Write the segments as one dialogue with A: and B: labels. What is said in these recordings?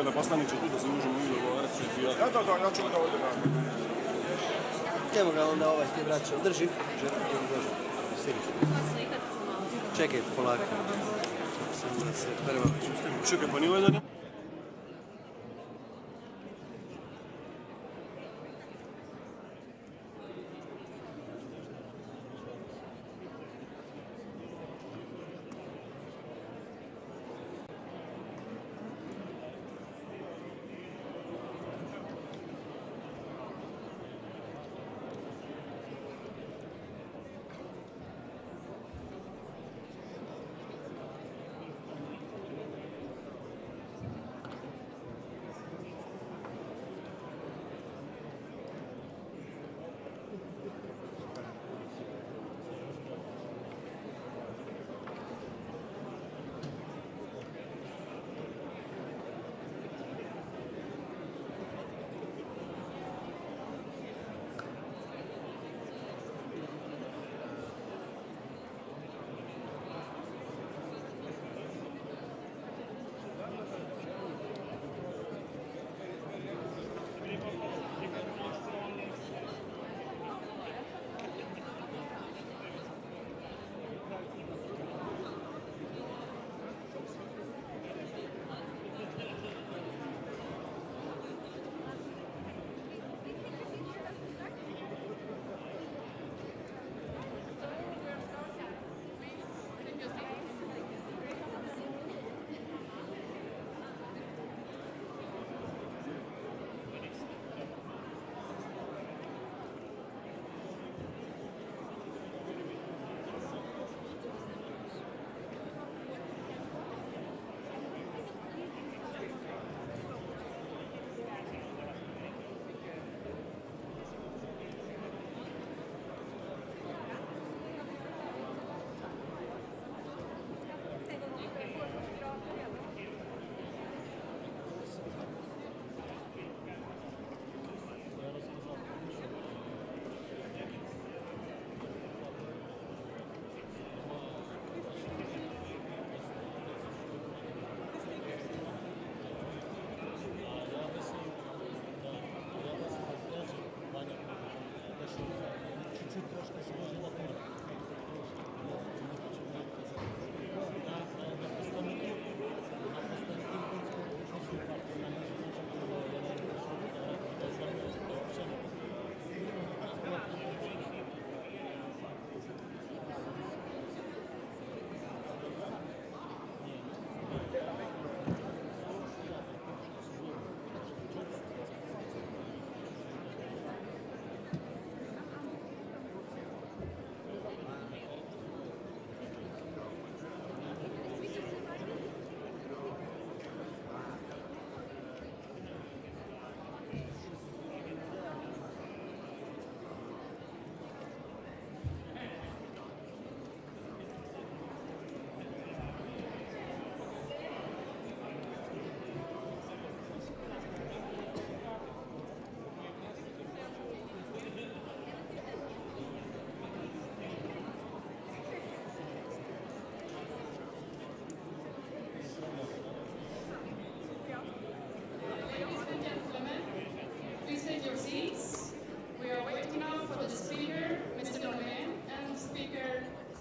A: molio da poslaniče tu da se možemo i dogovarati.
B: Da, ja ću ga da ovdje.
C: Evo ga onda ovaj ti vraća. Drži. Čekaj, polako. Samo da se prvo...
A: Čekaj, pa nije valjda ne?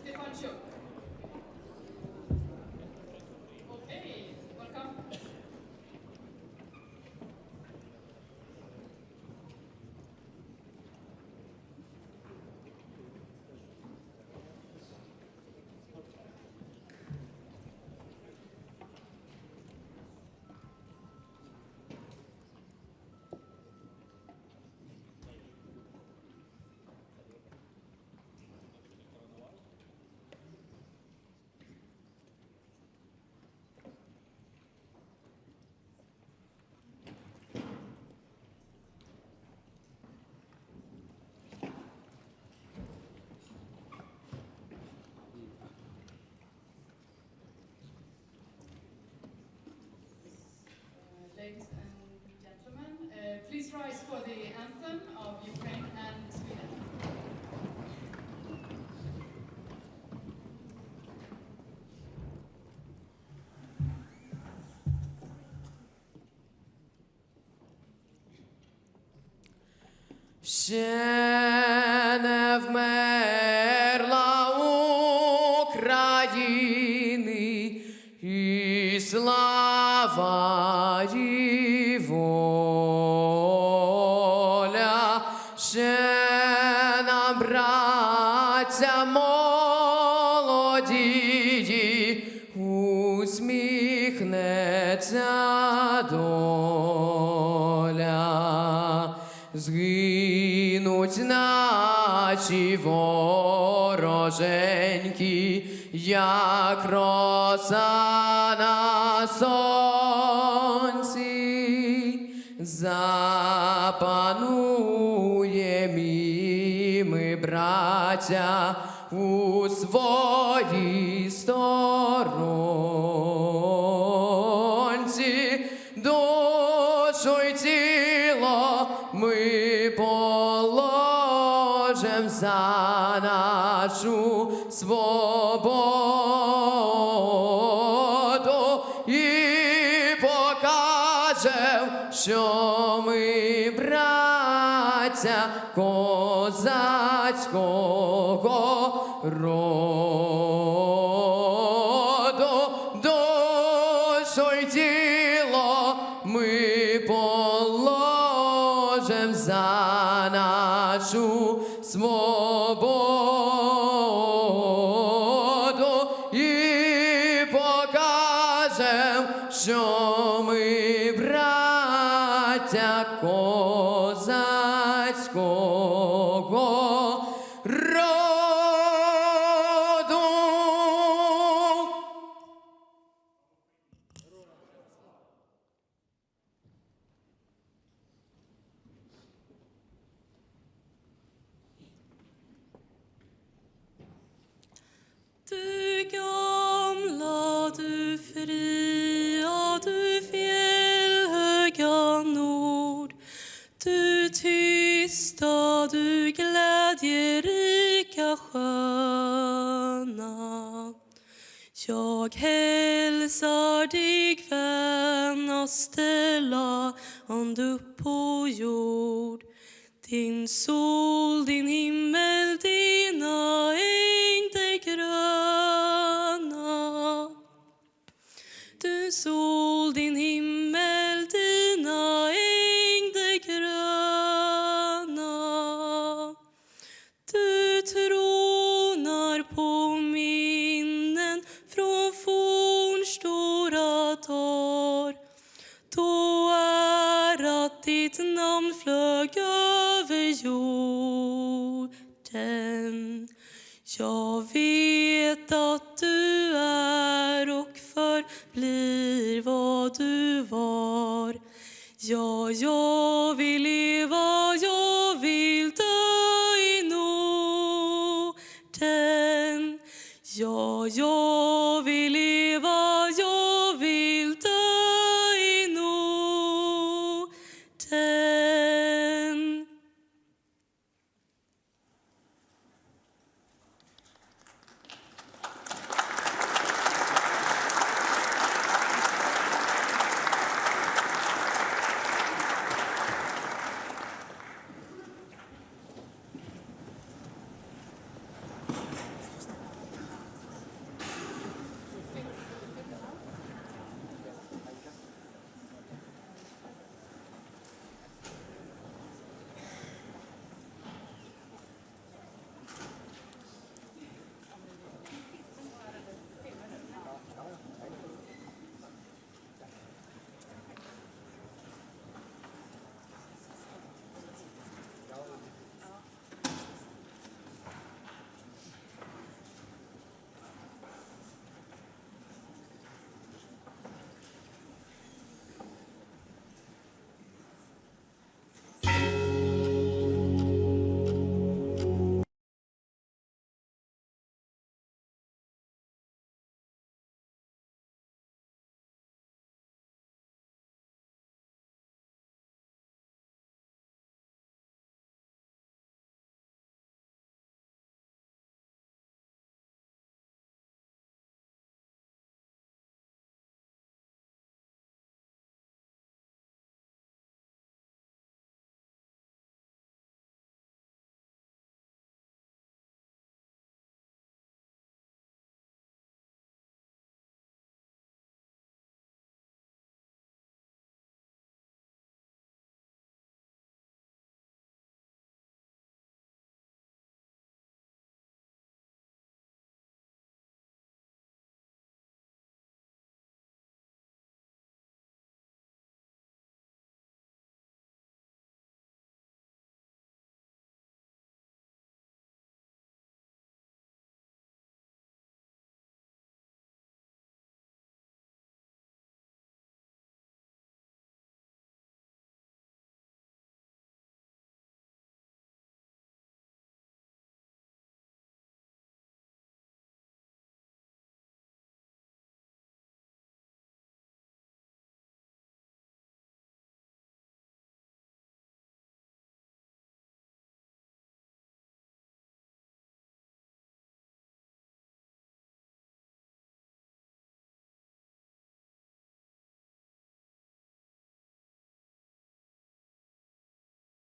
D: Stefanchuk. Okay, welcome. Ladies and gentlemen, please rise for the anthem of Ukraine and Sweden.
B: Ще не вмерла України і слава і воля. Ще нам, браття молоді, усміхнеться доля. Згинуть наші вороженьки, як роса на сонці. Запануєм і ми, браття, у своїй сторонці. Душу й тіло ми положим за нашу свободу і покажем, що ми браття козацького роду. Душу й тіло ми положим за нашу свободу і покажем, що ми браття козацького роду.
E: Du gamla, du fria, du fjällhöga nord, du tysta, du glädjerika sköna. Jag hälsar dig, vänaste land upp på jord. Din sol, din himmel, dina ängder gröna. Du sol, din himmel, dina ängder gröna. Du tronar på minnen från fornstora dagar, då att ditt namn flög över jorden. Jag vet att du är och förblir vad du var. Ja, jag vill leva, jag vill dö i Norden. Ja, jag vill leva, jag vill dö i Norden.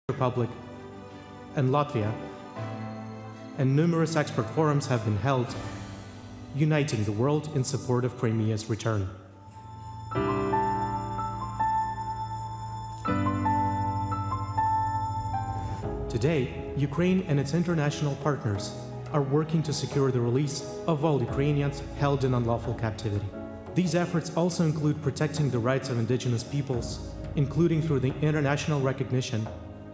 F: Republic and Latvia, and numerous expert forums have been held, uniting the world in support of Crimea's return. Today, Ukraine and its international partners are working to secure the release of all Ukrainians held in unlawful captivity. These efforts also include protecting the rights of indigenous peoples, including through the international recognition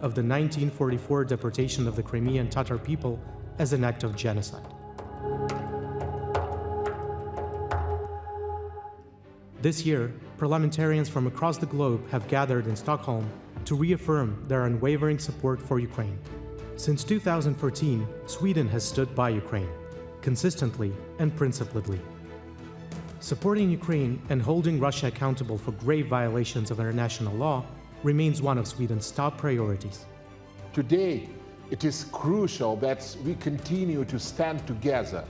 F: of the 1944 deportation of the Crimean Tatar people as an act of genocide. This year, parliamentarians from across the globe have gathered in Stockholm to reaffirm their unwavering support for Ukraine. Since 2014, Sweden has stood by Ukraine, consistently and principledly. Supporting Ukraine and holding Russia accountable for grave violations of international law remains one of Sweden's top priorities.
G: Today, it is crucial that we continue to stand together,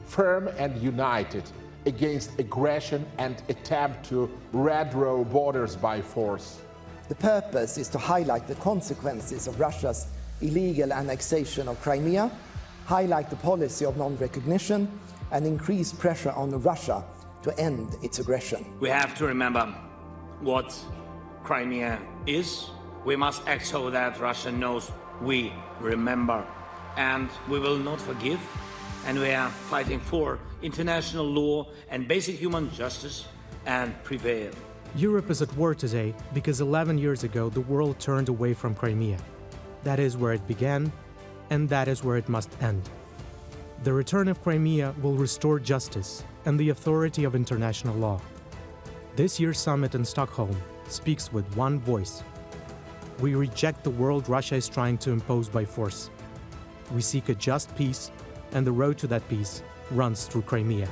G: firm and united, against aggression and attempt to redraw borders by force.
H: The purpose is to highlight the consequences of Russia's illegal annexation of Crimea, highlight the policy of non-recognition, and increase pressure on Russia to end its aggression.
I: We have to remember what Crimea is. We must act so that Russia knows we remember, and we will not forgive, and we are fighting for international law and basic human justice and prevail.
F: Europe is at war today because 11 years ago the world turned away from Crimea. That is where it began, and that is where it must end. The return of Crimea will restore justice and the authority of international law. This year's summit in Stockholm speaks with one voice. We reject the world Russia is trying to impose by force. We seek a just peace, and the road to that peace runs through Crimea.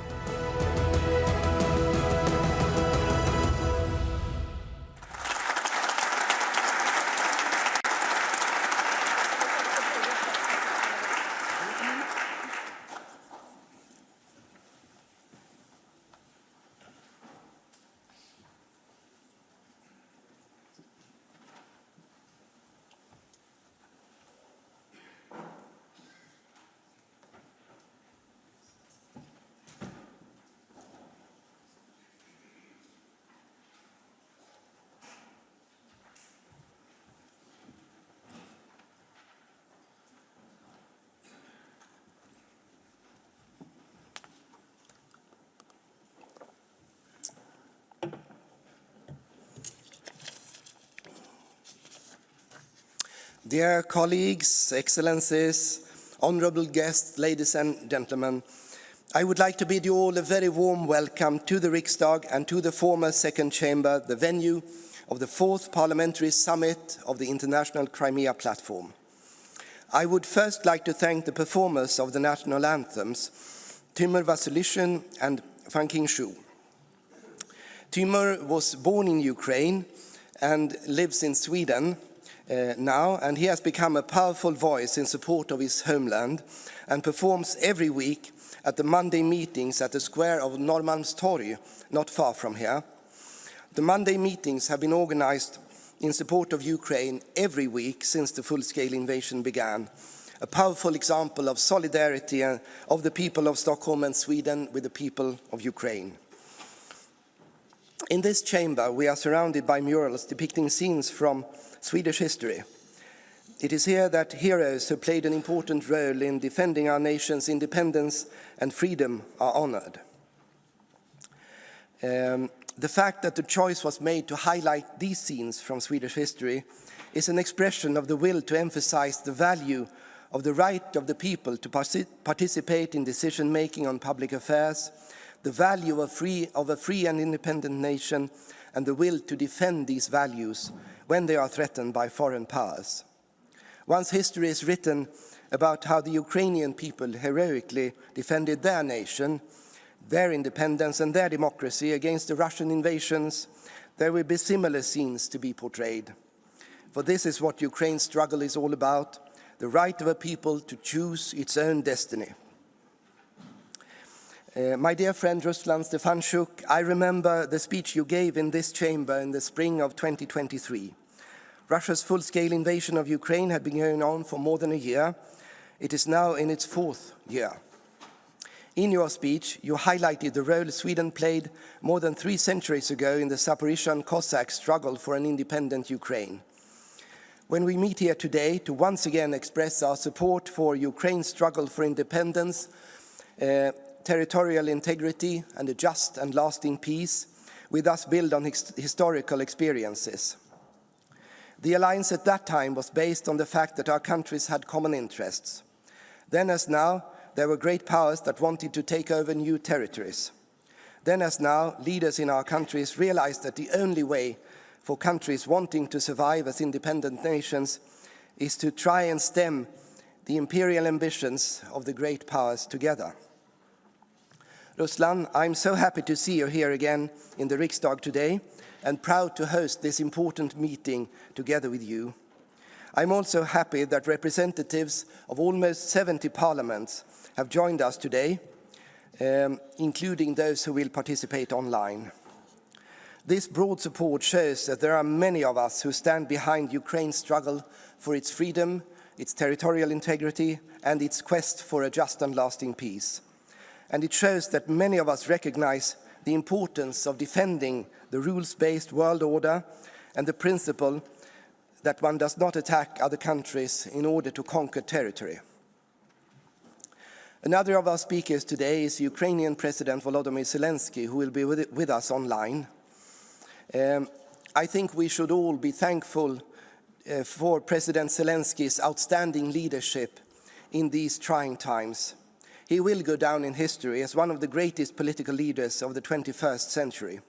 J: Dear colleagues, excellencies, honorable guests, ladies and gentlemen, I would like to bid you all a very warm welcome to the Riksdag and to the former second chamber, the venue of the 4th Parliamentary Summit of the International Crimea Platform. I would first like to thank the performers of the national anthems, Timur Vasilishin and Stefanchuk. Timur was born in Ukraine and lives in Sweden now, and he has become a powerful voice in support of his homeland and performs every week at the Monday meetings at the square of Norrmalmstorg, not far from here. The Monday meetings have been organized in support of Ukraine every week since the full-scale invasion began, a powerful example of solidarity of the people of Stockholm and Sweden with the people of Ukraine. In this chamber, we are surrounded by murals depicting scenes from Swedish history. It is here that heroes who played an important role in defending our nation's independence and freedom are honored. The fact that the choice was made to highlight these scenes from Swedish history is an expression of the will to emphasize the value of the right of the people to participate in decision-making on public affairs, the value of a free and independent nation, and the will to defend these values when they are threatened by foreign powers. Once history is written about how the Ukrainian people heroically defended their nation, their independence and their democracy against the Russian invasions, there will be similar scenes to be portrayed. For this is what Ukraine's struggle is all about, the right of a people to choose its own destiny. My dear friend Ruslan Stefanchuk, I remember the speech you gave in this chamber in the spring of 2023. Russia's full-scale invasion of Ukraine had been going on for more than a year. It is now in its 4th year. In your speech, you highlighted the role Sweden played more than 3 centuries ago in the Zaporizhian Cossack struggle for an independent Ukraine. When we meet here today to once again express our support for Ukraine's struggle for independence, territorial integrity, and a just and lasting peace, we thus build on historical experiences. The alliance at that time was based on the fact that our countries had common interests. Then as now, there were great powers that wanted to take over new territories. Then as now, leaders in our countries realized that the only way for countries wanting to survive as independent nations is to try and stem the imperial ambitions of the great powers together. Ruslan, I'm so happy to see you here again in the Riksdag today and proud to host this important meeting together with you. I'm also happy that representatives of almost 70 parliaments have joined us today, including those who will participate online. This broad support shows that there are many of us who stand behind Ukraine's struggle for its freedom, its territorial integrity, and its quest for a just and lasting peace. And it shows that many of us recognize the importance of defending the rules-based world order and the principle that one does not attack other countries in order to conquer territory. Another of our speakers today is Ukrainian President Volodymyr Zelensky, who will be with us online. I think we should all be thankful for President Zelensky's outstanding leadership in these trying times. He will go down in history as one of the greatest political leaders of the 21st century.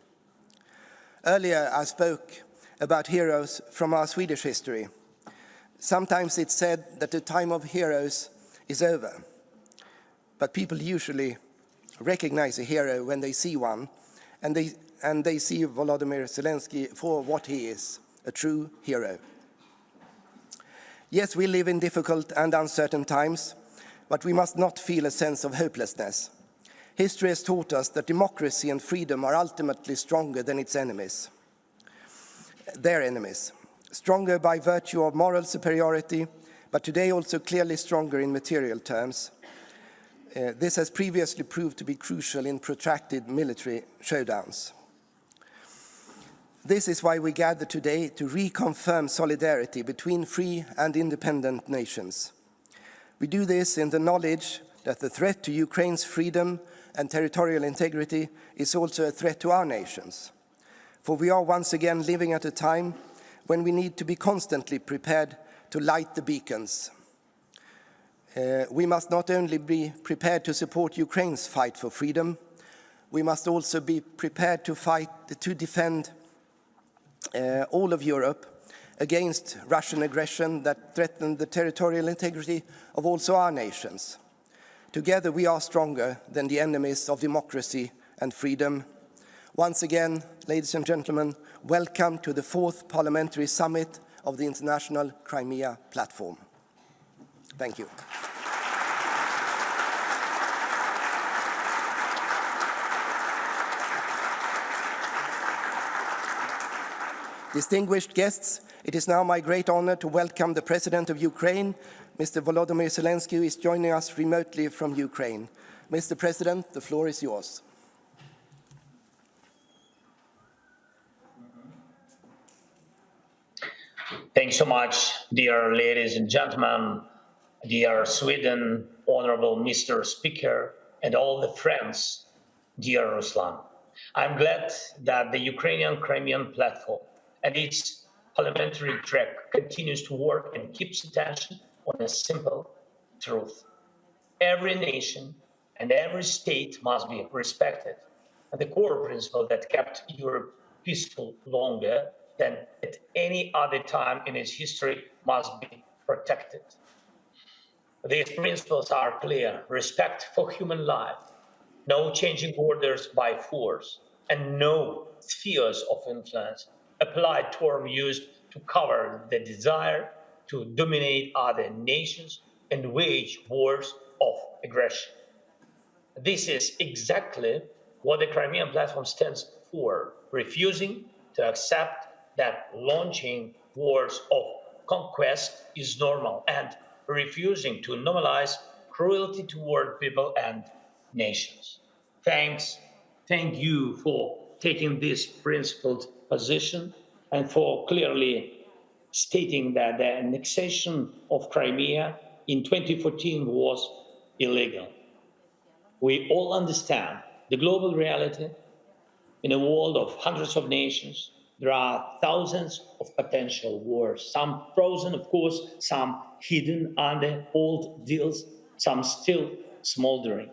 J: Earlier, I spoke about heroes from our Swedish history. Sometimes it's said that the time of heroes is over, but people usually recognize a hero when they see one, and they see Volodymyr Zelensky for what he is, a true hero. Yes, we live in difficult and uncertain times, but we must not feel a sense of hopelessness. History has taught us that democracy and freedom are ultimately stronger than its enemies, their enemies. Stronger by virtue of moral superiority, but today also clearly stronger in material terms. This has previously proved to be crucial in protracted military showdowns. This is why we gather today to reconfirm solidarity between free and independent nations. We do this in the knowledge that the threat to Ukraine's freedom and territorial integrity is also a threat to our nations. For we are once again living at a time when we need to be constantly prepared to light the beacons. We must not only be prepared to support Ukraine's fight for freedom, we must also be prepared to defend all of Europe against Russian aggression that threatens the territorial integrity of also our nations. Together we are stronger than the enemies of democracy and freedom. Once again, ladies and gentlemen, welcome to the 4th Parliamentary Summit of the International Crimea Platform. Thank you. Distinguished guests, it is now my great honor to welcome the President of Ukraine, Mr. Volodymyr Zelensky, who is joining us remotely from Ukraine. Mr. President, the floor is yours.
I: Thanks so much, dear ladies and gentlemen, dear Sweden, Honorable Mr. Speaker, and all the friends, dear Ruslan. I'm glad that the Ukrainian Crimean Platform and its parliamentary track continues to work and keeps attention on a simple truth. Every nation and every state must be respected, and the core principle that kept Europe peaceful longer than at any other time in its history must be protected. These principles are clear: respect for human life, no changing borders by force, and no spheres of influence, a polite term used to cover the desire to dominate other nations and wage wars of aggression. This is exactly what the Crimean Platform stands for, refusing to accept that launching wars of conquest is normal and refusing to normalize cruelty toward people and nations. Thank you for taking this principled position and for clearly stating that the annexation of Crimea in 2014 was illegal. We all understand the global reality. In a world of hundreds of nations, there are thousands of potential wars, some frozen, of course, some hidden under old deals, some still smoldering.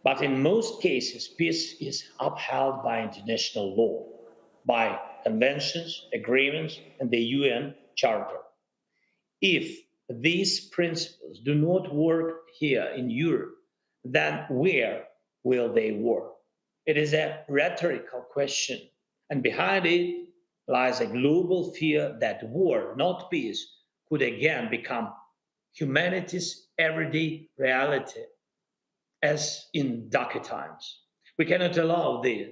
I: But in most cases, peace is upheld by international law, by conventions, agreements, and the UN Charter. If these principles do not work here in Europe, then where will they work? It is a rhetorical question, and behind it lies a global fear that war, not peace, could again become humanity's everyday reality, as in darker times. We cannot allow this.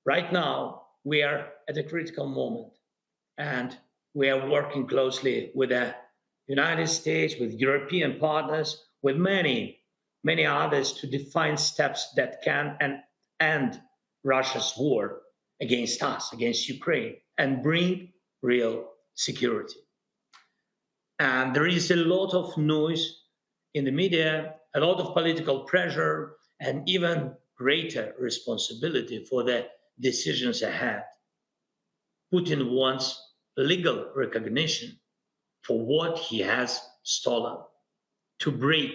I: Right now, we are at a critical moment, and we are working closely with the United States, with European partners, with many others to define steps that can end Russia's war against us, against Ukraine, and bring real security. And there is a lot of noise in the media, a lot of political pressure, and even greater responsibility for the decisions ahead. Putin wants legal recognition for what he has stolen, to break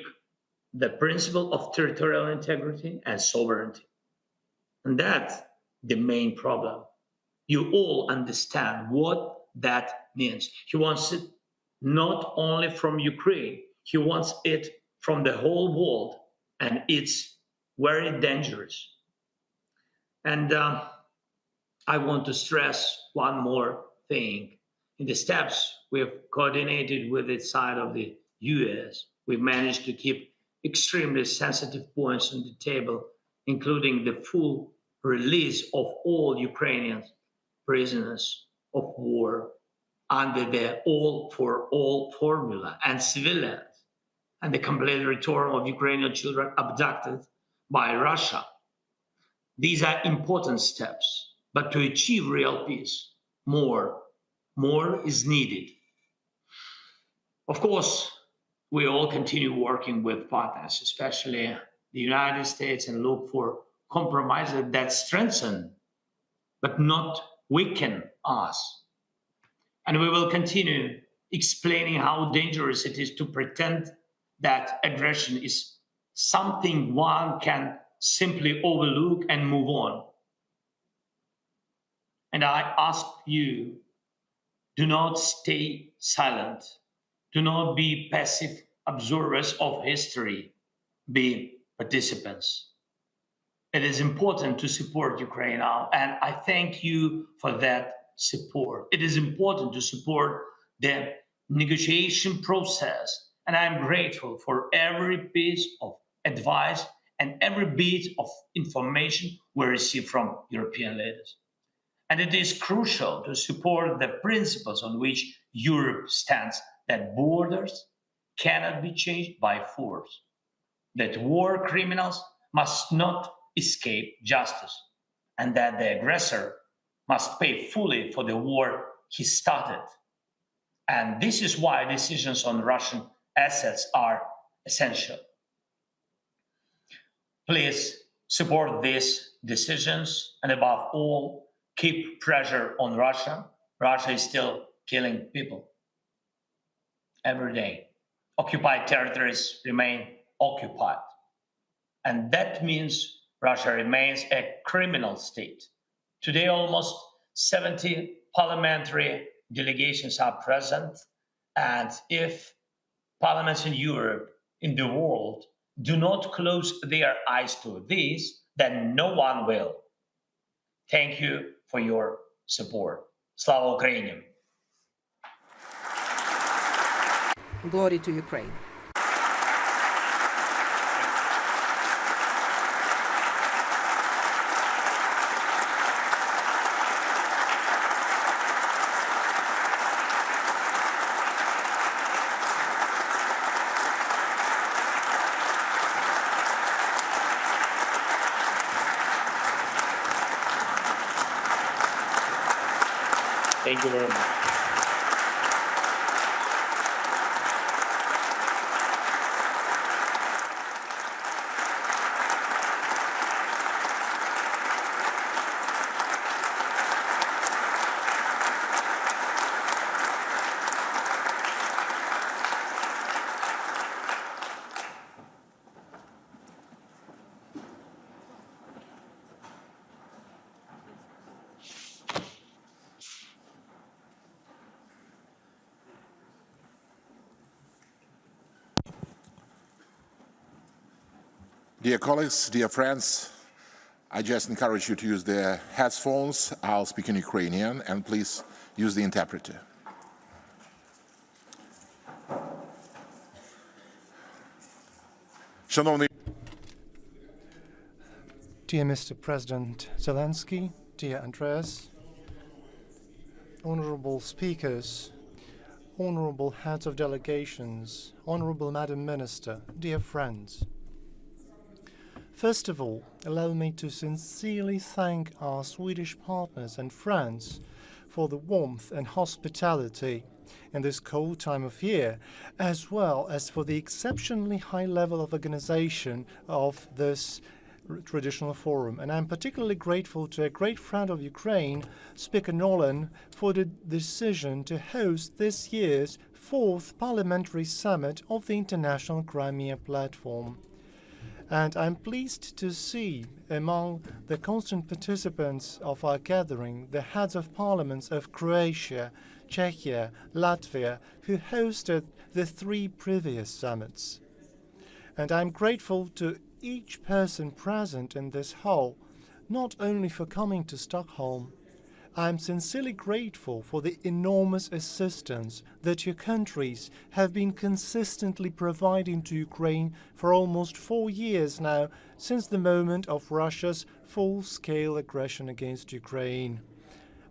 I: the principle of territorial integrity and sovereignty. And that's the main problem. You all understand what that means. He wants it not only from Ukraine, he wants it from the whole world, and it's very dangerous. And I want to stress one more thing. In the steps we've coordinated with the side of the US, we've managed to keep extremely sensitive points on the table, including the full release of all Ukrainian prisoners of war under the all for all formula, and civilians, and the complete return of Ukrainian children abducted by Russia. These are important steps, but to achieve real peace, more is needed. Of course, we all continue working with partners, especially the United States, and look for compromises that strengthen but not weaken us. And we will continue explaining how dangerous it is to pretend that aggression is something one can simply overlook and move on. And I ask you, do not stay silent. Do not be passive observers of history. Be participants. It is important to support Ukraine now, and I thank you for that support. It is important to support the negotiation process, and I'm grateful for every piece of advice and every bit of information we receive from European leaders. And it is crucial to support the principles on which Europe stands, that borders cannot be changed by force, that war criminals must not escape justice, and that the aggressor must pay fully for the war he started. And this is why decisions on Russian assets are essential. Please support these decisions, and above all, keep pressure on Russia. Russia is still killing people every day. Occupied territories remain occupied. And that means Russia remains a criminal state. Today, almost 70 parliamentary delegations are present. And if parliaments in Europe, in the world, do not close their eyes to this, then no one will. Thank you for your support. Slava Ukraini!
K: Glory to Ukraine.
A: Thank you very much.
G: Dear colleagues, dear friends, I just encourage you to use the headphones. I'll speak in Ukrainian, and please use the interpreter.
L: Dear Mr. President Zelensky, dear Andreas, honorable speakers, honorable heads of delegations, honorable Madam Minister, dear friends. First of all, allow me to sincerely thank our Swedish partners and friends for the warmth and hospitality in this cold time of year, as well as for the exceptionally high level of organization of this traditional forum. And I'm particularly grateful to a great friend of Ukraine, Speaker Norlén, for the decision to host this year's 4th Parliamentary Summit of the International Crimea Platform. And I'm pleased to see among the constant participants of our gathering the heads of parliaments of Croatia, Czechia, Latvia, who hosted the 3 previous summits. And I'm grateful to each person present in this hall, not only for coming to Stockholm. I'm sincerely grateful for the enormous assistance that your countries have been consistently providing to Ukraine for almost 4 years now, since the moment of Russia's full-scale aggression against Ukraine.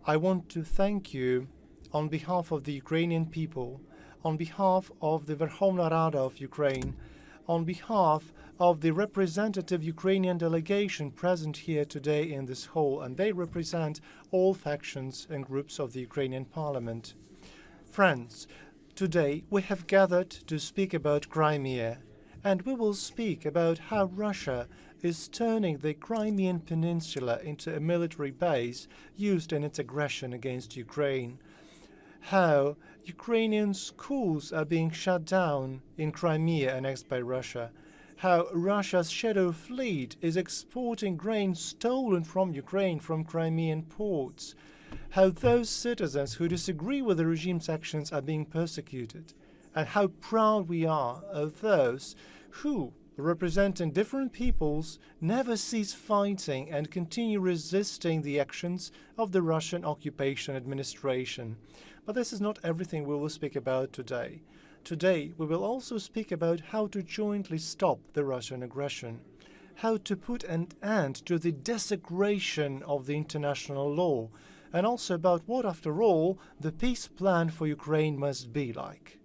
L: I want to thank you on behalf of the Ukrainian people, on behalf of the Verkhovna Rada of Ukraine, on behalf of the representative Ukrainian delegation present here today in this hall, and they represent all factions and groups of the Ukrainian parliament. Friends, today we have gathered to speak about Crimea, and we will speak about how Russia is turning the Crimean Peninsula into a military base used in its aggression against Ukraine, how Ukrainian schools are being shut down in Crimea annexed by Russia, how Russia's shadow fleet is exporting grain stolen from Ukraine from Crimean ports, how those citizens who disagree with the regime's actions are being persecuted, and how proud we are of those who, representing different peoples, never cease fighting and continue resisting the actions of the Russian occupation administration. But this is not everything we will speak about today. Today, we will also speak about how to jointly stop the Russian aggression, how to put an end to the desecration of the international law, and also about what, after all, the peace plan for Ukraine must be like.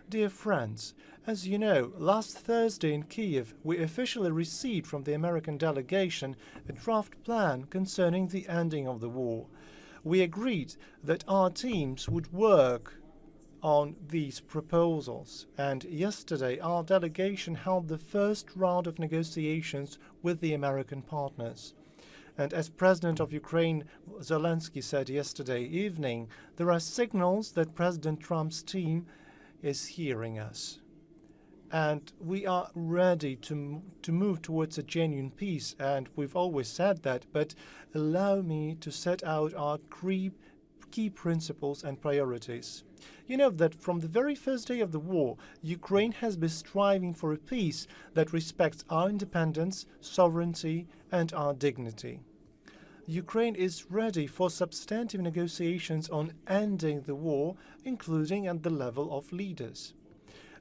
L: Dear friends, as you know, last Thursday in Kiev, we officially received from the American delegation a draft plan concerning the ending of the war. We agreed that our teams would work on these proposals, and yesterday our delegation held the first round of negotiations with the American partners. And as President of Ukraine Zelensky said yesterday evening, there are signals that President Trump's team is hearing us. And we are ready to move towards a genuine peace, and we've always said that, but allow me to set out our key principles and priorities. You know that from the very first day of the war, Ukraine has been striving for a peace that respects our independence, sovereignty, and our dignity. Ukraine is ready for substantive negotiations on ending the war, including at the level of leaders.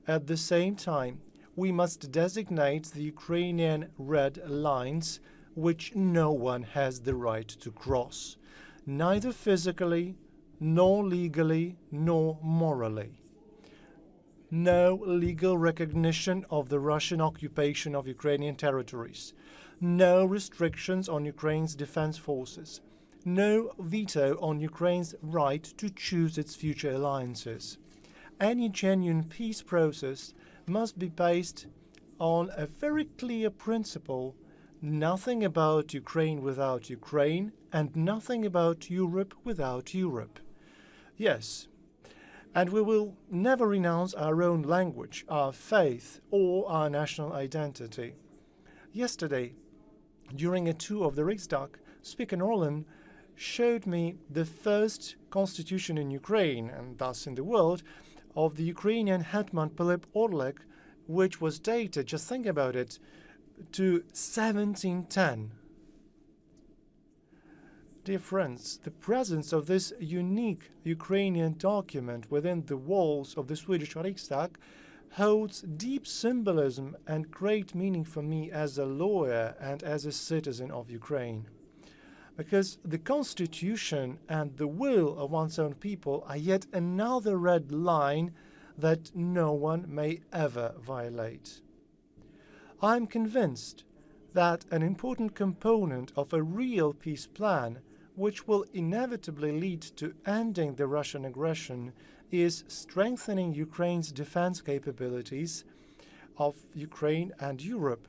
L: At the same time, we must designate the Ukrainian red lines, which no one has the right to cross, neither physically, nor legally, nor morally. No legal recognition of the Russian occupation of Ukrainian territories. No restrictions on Ukraine's defense forces. no veto on Ukraine's right to choose its future alliances. Any genuine peace process must be based on a very clear principle: nothing about Ukraine without Ukraine, and nothing about Europe without Europe. Yes, and we will never renounce our own language, our faith, or our national identity. Yesterday, during a tour of the Riksdag, Speaker Norlén showed me the first constitution in Ukraine, and thus in the world, of the Ukrainian Hetman Pilip Orlek, which was dated, just think about it, to 1710. Dear friends, the presence of this unique Ukrainian document within the walls of the Swedish Riksdag holds deep symbolism and great meaning for me as a lawyer and as a citizen of Ukraine. Because the constitution and the will of one's own people are yet another red line that no one may ever violate. I'm convinced that an important component of a real peace plan, which will inevitably lead to ending the Russian aggression, is strengthening Ukraine's defense capabilities of Ukraine and Europe,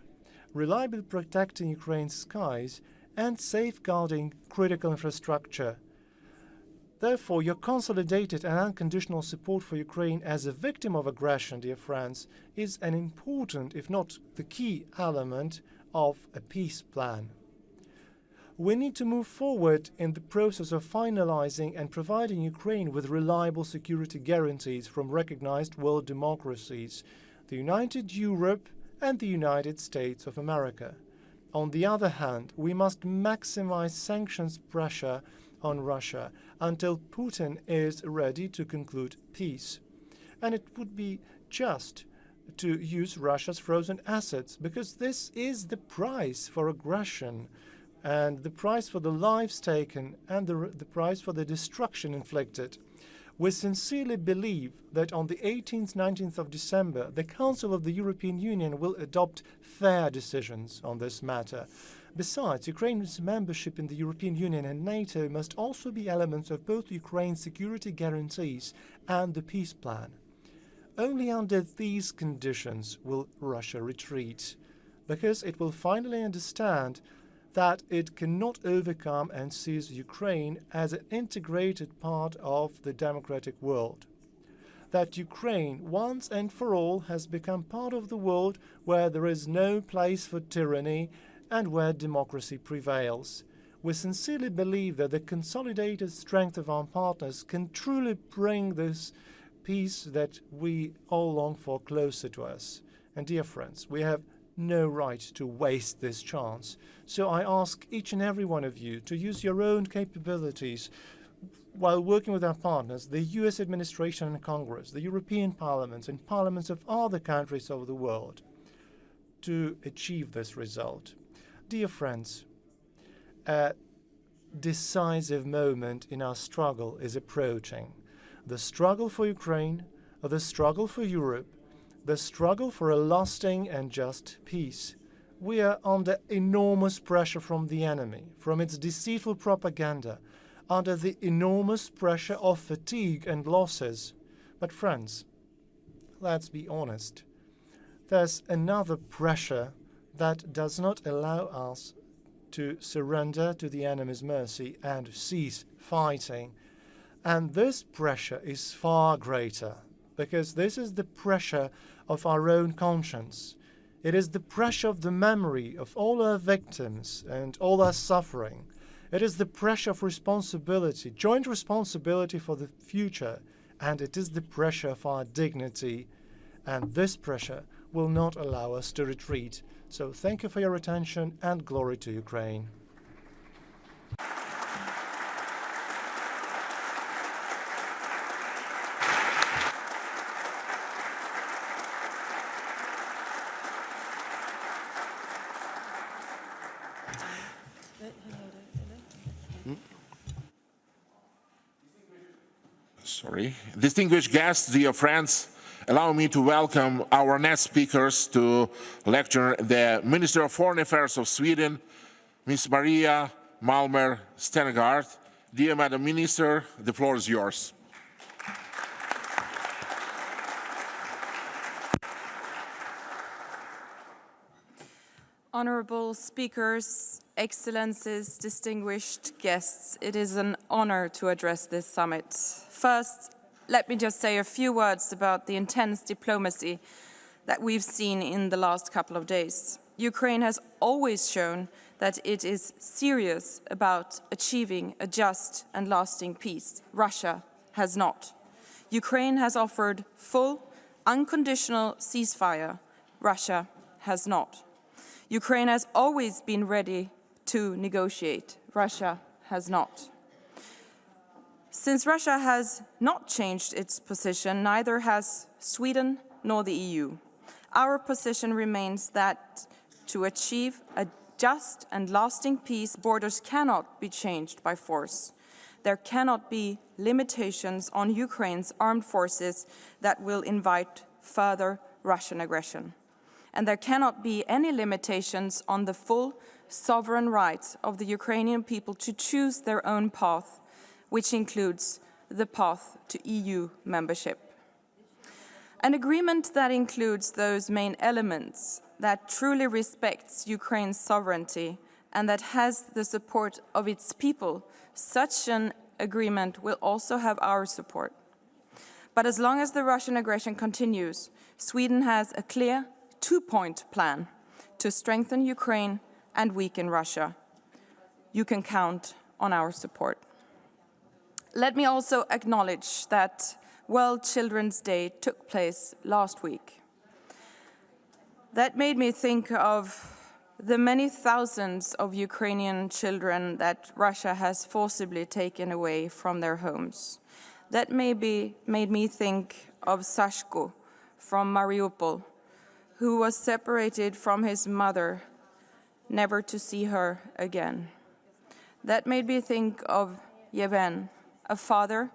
L: reliably protecting Ukraine's skies, and safeguarding critical infrastructure. Therefore, your consolidated and unconditional support for Ukraine as a victim of aggression, dear friends, is an important, if not the key element of a peace plan. We need to move forward in the process of finalizing and providing Ukraine with reliable security guarantees from recognized world democracies, the United Europe and the United States of America. On the other hand, we must maximize sanctions pressure on Russia until Putin is ready to conclude peace. And it would be just to use Russia's frozen assets, because this is the price for aggression, and the price for the lives taken, and the price for the destruction inflicted. We sincerely believe that on the 18th, 19th of December, the Council of the European Union will adopt fair decisions on this matter. Besides, Ukraine's membership in the European Union and NATO must also be elements of both Ukraine's security guarantees and the peace plan. Only under these conditions will Russia retreat, because it will finally understand that it cannot overcome and seize Ukraine as an integrated part of the democratic world. That Ukraine, once and for all, has become part of the world where there is no place for tyranny and where democracy prevails. We sincerely believe that the consolidated strength of our partners can truly bring this peace that we all long for closer to us. And dear friends, we have no right to waste this chance. So I ask each and every one of you to use your own capabilities while working with our partners, the US administration and Congress, the European parliaments and parliaments of other countries of the world, to achieve this result. Dear friends, a decisive moment in our struggle is approaching. The struggle for Ukraine, the struggle for Europe, the struggle for a lasting and just peace. We are under enormous pressure from the enemy, from its deceitful propaganda, under the enormous pressure of fatigue and losses. But friends, let's be honest. There's another pressure that does not allow us to surrender to the enemy's mercy and cease fighting. And this pressure is far greater, because this is the pressure of our own conscience. It is the pressure of the memory of all our victims and all our suffering. It is the pressure of responsibility, joint responsibility for the future, and it is the pressure of our dignity. And this pressure will not allow us to retreat. So thank you for your attention, and glory to Ukraine.
G: Distinguished guests, dear friends, allow me to welcome our next speakers to lecture, the Minister of Foreign Affairs of Sweden, Ms. Maria Malmer Stengaard. Dear Madam Minister, the floor is yours.
M: Honorable speakers, excellencies, distinguished guests, it is an honor to address this summit. First, let me just say a few words about the intense diplomacy that we've seen in the last couple of days. Ukraine has always shown that it is serious about achieving a just and lasting peace. Russia has not. Ukraine has offered full, unconditional ceasefire. Russia has not. Ukraine has always been ready to negotiate. Russia has not. Since Russia has not changed its position, neither has Sweden nor the EU. Our position remains that to achieve a just and lasting peace, borders cannot be changed by force. There cannot be limitations on Ukraine's armed forces that will invite further Russian aggression. And there cannot be any limitations on the full sovereign rights of the Ukrainian people to choose their own path, which includes the path to EU membership. An agreement that includes those main elements, that truly respects Ukraine's sovereignty and that has the support of its people, such an agreement will also have our support. But as long as the Russian aggression continues, Sweden has a clear two-point plan to strengthen Ukraine and weaken Russia. You can count on our support. Let me also acknowledge that World Children's Day took place last week. That made me think of the many thousands of Ukrainian children that Russia has forcibly taken away from their homes. That maybe made me think of Sashko from Mariupol, who was separated from his mother, never to see her again. That made me think of Yevhen, a father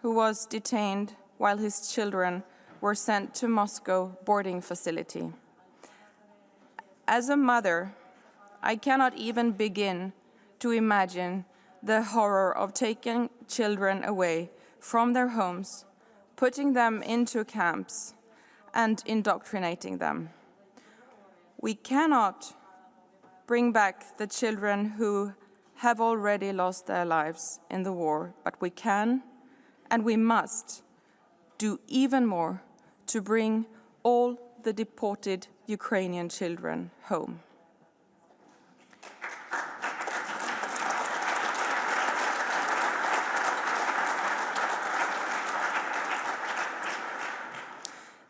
M: who was detained while his children were sent to Moscow boarding facility. As a mother, I cannot even begin to imagine the horror of taking children away from their homes, putting them into camps, and indoctrinating them. We cannot bring back the children who have already lost their lives in the war, but we can and we must do even more to bring all the deported Ukrainian children home.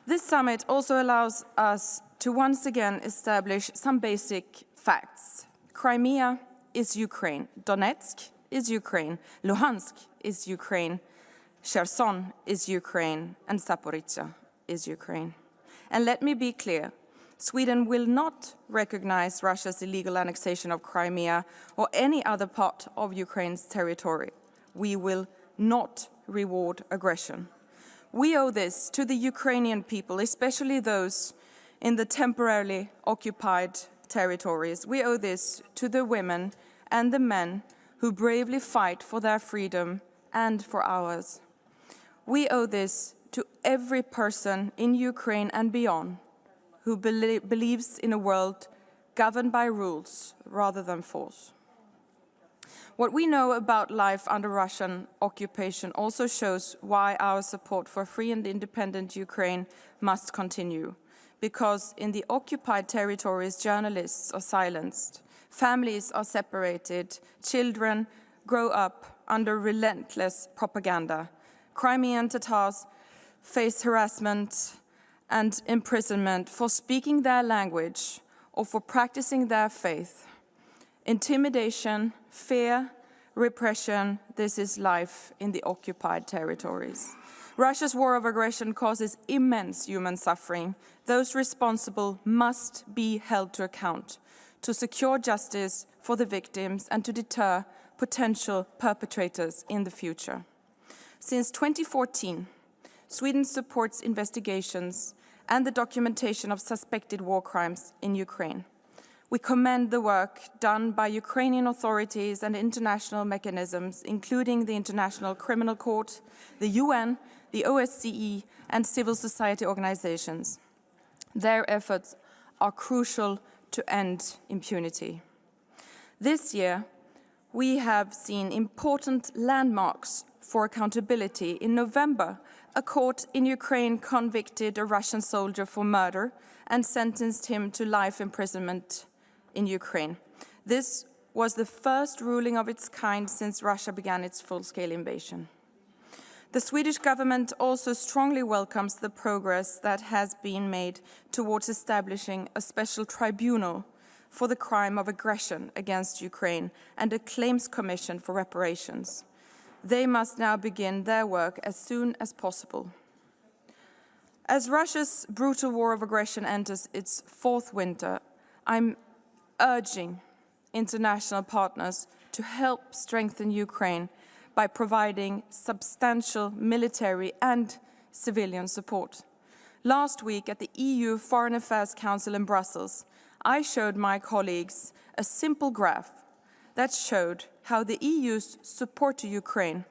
M: This summit also allows us to once again establish some basic facts. Crimea is Ukraine, Donetsk is Ukraine, Luhansk is Ukraine, Kherson is Ukraine, and Zaporizhzhia is Ukraine. And let me be clear, Sweden will not recognize Russia's illegal annexation of Crimea or any other part of Ukraine's territory. We will not reward aggression. We owe this to the Ukrainian people, especially those in the temporarily occupied territories. We owe this to the women and the men who bravely fight for their freedom and for ours. We owe this to every person in Ukraine and beyond who believes in a world governed by rules rather than force. What we know about life under Russian occupation also shows why our support for free and independent Ukraine must continue. Because in the occupied territories, journalists are silenced, families are separated, children grow up under relentless propaganda. Crimean Tatars face harassment and imprisonment for speaking their language or for practicing their faith. Intimidation, fear, repression, this is life in the occupied territories. Russia's war of aggression causes immense human suffering. Those responsible must be held to account to secure justice for the victims and to deter potential perpetrators in the future. Since 2014, Sweden supports investigations and the documentation of suspected war crimes in Ukraine. We commend the work done by Ukrainian authorities and international mechanisms, including the International Criminal Court, the UN, the OSCE, and civil society organizations. Their efforts are crucial to end impunity. This year, we have seen important landmarks for accountability. In November, a court in Ukraine convicted a Russian soldier for murder and sentenced him to life imprisonment in Ukraine. This was the first ruling of its kind since Russia began its full-scale invasion. The Swedish government also strongly welcomes the progress that has been made towards establishing a special tribunal for the crime of aggression against Ukraine and a claims commission for reparations. They must now begin their work as soon as possible. As Russia's brutal war of aggression enters its fourth winter, I'm urging international partners to help strengthen Ukraine by providing substantial military and civilian support. Last week at the EU Foreign Affairs Council in Brussels, I showed my colleagues a simple graph that showed how the EU's support to Ukraine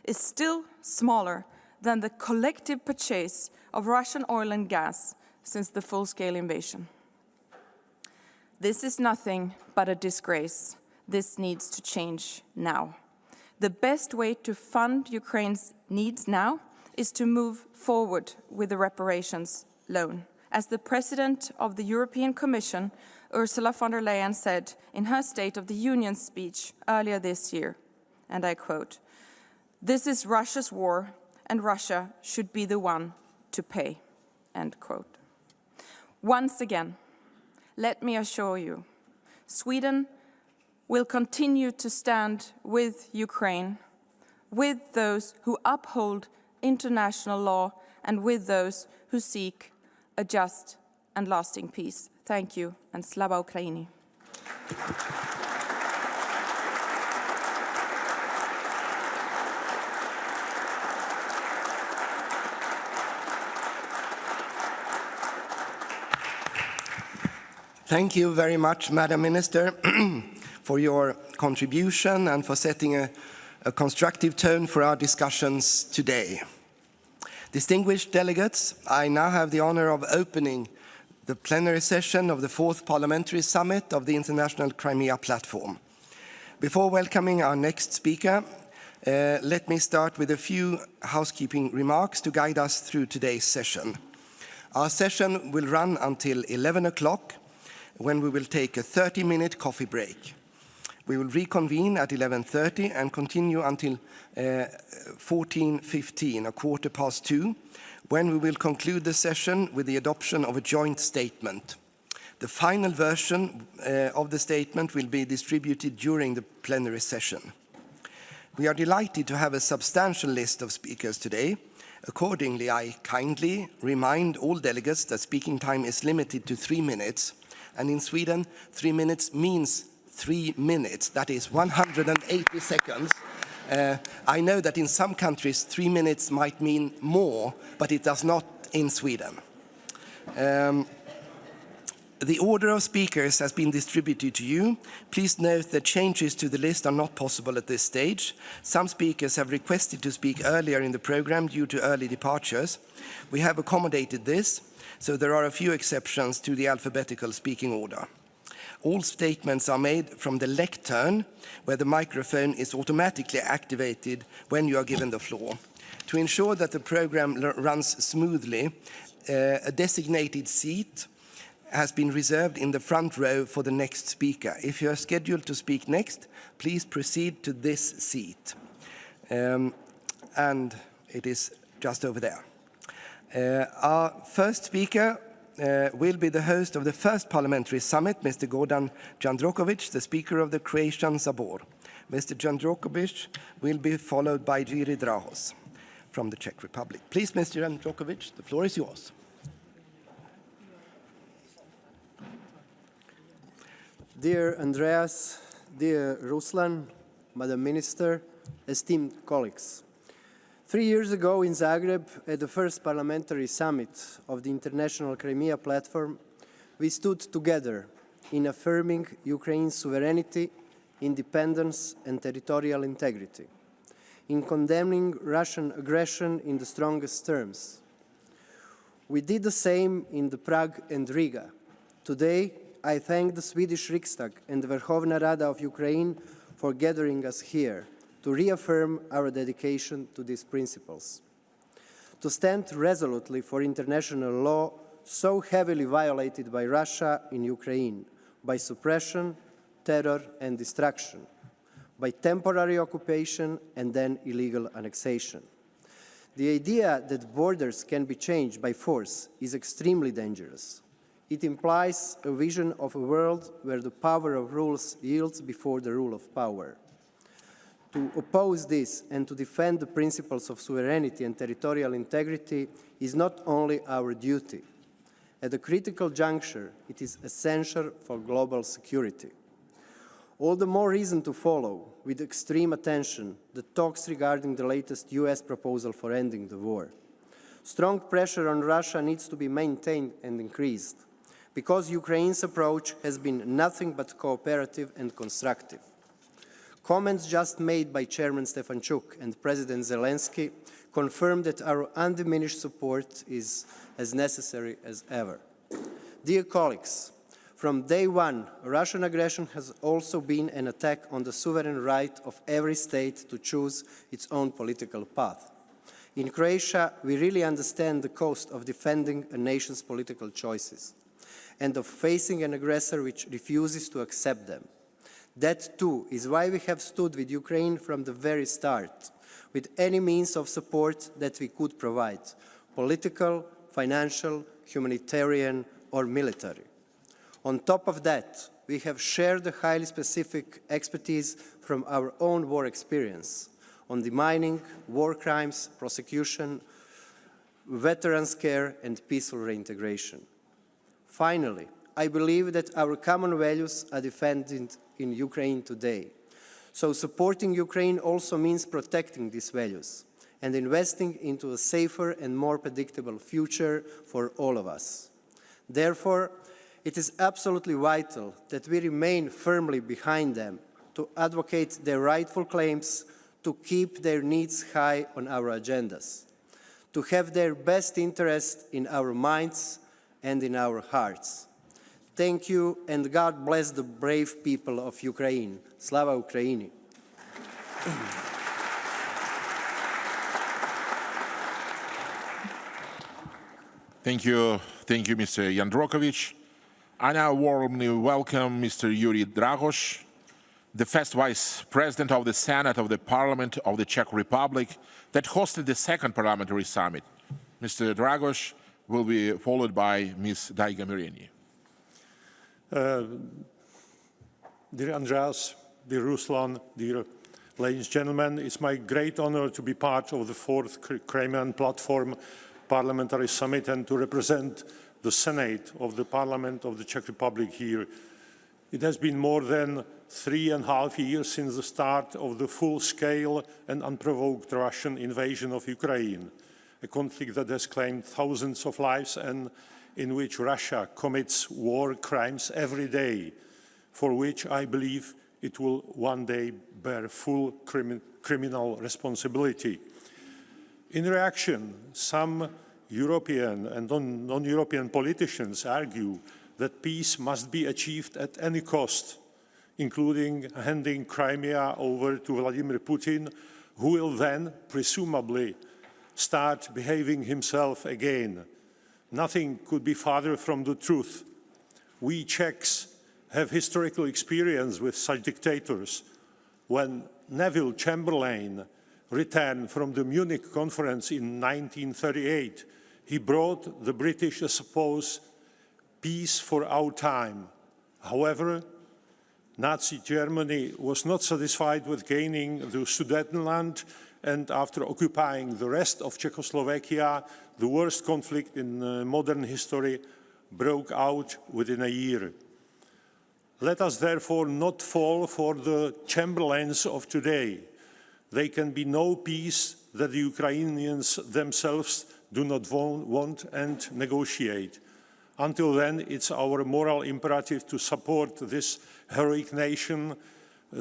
M: is still smaller than the collective purchase of Russian oil and gas since the full-scale invasion. This is nothing but a disgrace. This needs to change now. The best way to fund Ukraine's needs now is to move forward with the reparations loan. As the President of the European Commission, Ursula von der Leyen, said in her State of the Union speech earlier this year, and I quote, "This is Russia's war, and Russia should be the one to pay," end quote. Once again, let me assure you, Sweden will continue to stand with Ukraine, with those who uphold international law, and with those who seek a just and lasting peace. Thank you, and Slava Ukraini.
J: Thank you very much, Madam Minister, for your contribution and for setting a constructive tone for our discussions today. Distinguished delegates, I now have the honor of opening the plenary session of the 4th Parliamentary Summit of the International Crimea Platform. Before welcoming our next speaker, let me start with a few housekeeping remarks to guide us through today's session. Our session will run until 11 o'clock, when we will take a 30-minute coffee break. We will reconvene at 11:30 and continue until 14:15, a quarter past 2, when we will conclude the session with the adoption of a joint statement. The final version of the statement will be distributed during the plenary session. We are delighted to have a substantial list of speakers today. Accordingly, I kindly remind all delegates that speaking time is limited to 3 minutes. And in Sweden, 3 minutes means 3 minutes. That is 180 seconds. I know that in some countries, 3 minutes might mean more, but it does not in Sweden. The order of speakers has been distributed to you. Please note that changes to the list are not possible at this stage. Some speakers have requested to speak earlier in the program due to early departures. We have accommodated this, so there are a few exceptions to the alphabetical speaking order. All statements are made from the lectern, where the microphone is automatically activated when you are given the floor. To ensure that the program runs smoothly, a designated seat has been reserved in the front row for the next speaker. If you are scheduled to speak next, please proceed to this seat. And it is just over there. Our first speaker will be the host of the first parliamentary summit, Mr. Gordan Jandrokovic, the Speaker of the Croatian Sabor. Mr. Jandrokovic will be followed by Jiri Drahos from the Czech Republic. Please, Mr. Jandrokovic, the floor is yours.
N: Dear Andreas, dear Ruslan, Madam Minister, esteemed colleagues. 3 years ago in Zagreb, at the first parliamentary summit of the International Crimea Platform, we stood together in affirming Ukraine's sovereignty, independence and territorial integrity, in condemning Russian aggression in the strongest terms. We did the same in Prague and Riga. Today, I thank the Swedish Riksdag and the Verkhovna Rada of Ukraine for gathering us here to reaffirm our dedication to these principles. To stand resolutely for international law so heavily violated by Russia in Ukraine, by suppression, terror and destruction, by temporary occupation and then illegal annexation. The idea that borders can be changed by force is extremely dangerous. It implies a vision of a world where the power of rules yields before the rule of power. To oppose this and to defend the principles of sovereignty and territorial integrity is not only our duty. At a critical juncture, it is essential for global security. All the more reason to follow, with extreme attention, the talks regarding the latest US proposal for ending the war. Strong pressure on Russia needs to be maintained and increased, because Ukraine's approach has been nothing but cooperative and constructive. Comments just made by Chairman Stefanchuk and President Zelensky confirm that our undiminished support is as necessary as ever. Dear colleagues, from day one, Russian aggression has also been an attack on the sovereign right of every state to choose its own political path. In Croatia, we really understand the cost of defending a nation's political choices and of facing an aggressor which refuses to accept them. That, too, is why we have stood with Ukraine from the very start, with any means of support that we could provide, political, financial, humanitarian, or military. On top of that, we have shared the highly specific expertise from our own war experience on demining, war crimes, prosecution, veterans' care, and peaceful reintegration. Finally, I believe that our common values are defended in Ukraine today. So supporting Ukraine also means protecting these values and investing into a safer and more predictable future for all of us. Therefore, it is absolutely vital that we remain firmly behind them, to advocate their rightful claims, to keep their needs high on our agendas, to have their best interest in our minds and in our hearts. Thank you, and God bless the brave people of Ukraine. Slava Ukraini!
G: Thank you, Mr. Jandrokovic. I now warmly welcome Mr. Yuri Dragos, the first Vice President of the Senate of the Parliament of the Czech Republic that hosted the second parliamentary summit. Mr. Dragos will be followed by Ms. Daiga Mireni.
O: Dear Andreas, dear Ruslan, dear ladies and gentlemen, it's my great honor to be part of the fourth Crimea Platform Parliamentary Summit and to represent the Senate of the Parliament of the Czech Republic here. It has been more than 3.5 years since the start of the full-scale and unprovoked Russian invasion of Ukraine, a conflict that has claimed thousands of lives and in which Russia commits war crimes every day, for which I believe it will one day bear full criminal responsibility. In reaction, some European and non-European politicians argue that peace must be achieved at any cost, including handing Crimea over to Vladimir Putin, who will then, presumably, start behaving himself again. Nothing could be farther from the truth. We Czechs have historical experience with such dictators. When Neville Chamberlain returned from the Munich conference in 1938, he brought the British a supposed peace for our time. However, Nazi Germany was not satisfied with gaining the Sudetenland, and after occupying the rest of Czechoslovakia, the worst conflict in modern history broke out within a year. Let us therefore not fall for the Chamberlains of today. There can be no peace that the Ukrainians themselves do not want and negotiate. Until then, it's our moral imperative to support this heroic nation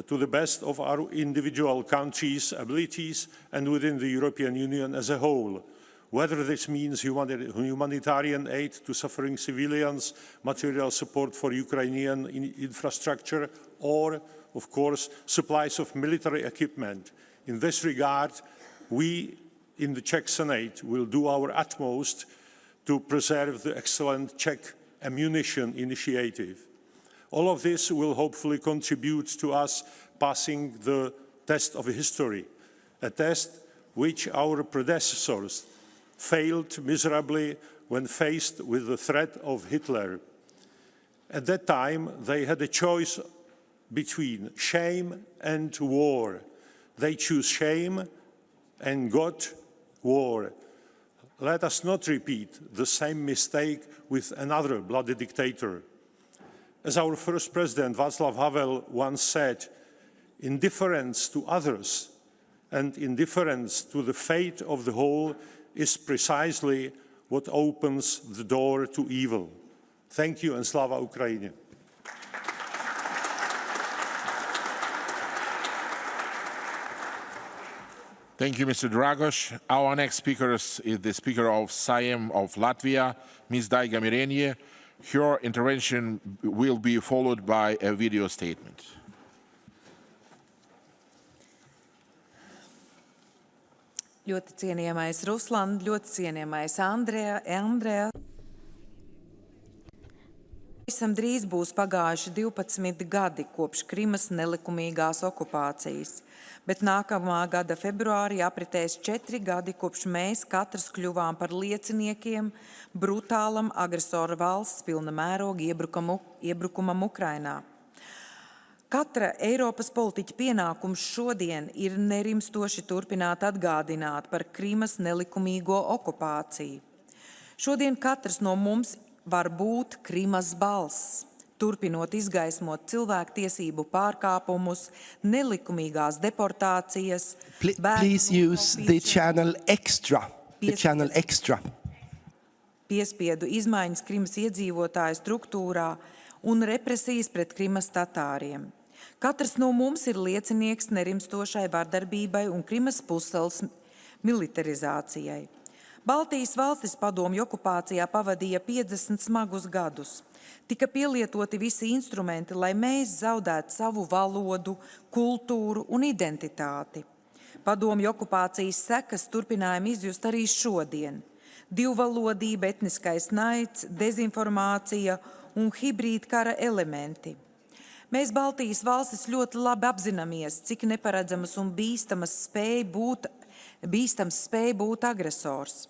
O: to the best of our individual countries' abilities and within the European Union as a whole. Whether this means humanitarian aid to suffering civilians, material support for Ukrainian infrastructure, or, of course, supplies of military equipment. In this regard, we in the Czech Senate will do our utmost to preserve the excellent Czech ammunition initiative. All of this will hopefully contribute to us passing the test of history, a test which our predecessors failed miserably when faced with the threat of Hitler. At that time, they had a choice between shame and war. They chose shame and got war. Let us not repeat the same mistake with another bloody dictator. As our first president, Václav Havel, once said, indifference to others and indifference to the fate of the whole is precisely what opens the door to evil. Thank you and Slava Ukraini.
G: Thank you, Mr. Dragos. Our next speaker is the Speaker of Sejm of Latvia, Ms. Daiga Mirenie. Her intervention will be followed by a video statement.
K: Ļoti cienījamais Ruslan, ļoti cienījamais Andreas. Visam drīz būs pagājuši 12 gadi kopš Krimas nelikumīgās okupācijas, bet nākamā gada februārī apritēs 4 gadi kopš mēs katrs kļuvām par lieciniekiem brutālam agresora valsts pilna mēroga iebrukumam Ukrainā. Katra Eiropas politiķa pienākums šodien ir nerimstoši turpināt atgādināt par Krimas nelikumīgo okupāciju. Šodien katrs no mums var būt Krimas balss, turpinot izgaismot cilvēktiesību pārkāpumus, nelikumīgās deportācijas.
J: Please use the channel extra.
K: Piespiedu izmaiņas Krimas iedzīvotāju struktūrā un represijas pret Krimas tatāriem. Katrs no mums ir liecinieks nerimstošai vardarbībai un Krimas pussalas militarizācijai. Baltijas valstis padomju okupācijā pavadīja 50 smagus gadus. Tika pielietoti visi instrumenti, lai mēs zaudētu savu valodu, kultūru un identitāti. Padomju okupācijas sekas turpinājām izjust arī šodien. Divvalodība, etniskais naids, dezinformācija un hibrīdkara elementi. Mēs Baltijas valstis ļoti labi apzināmies, cik neparedzamas un bīstams spēj būt agresors.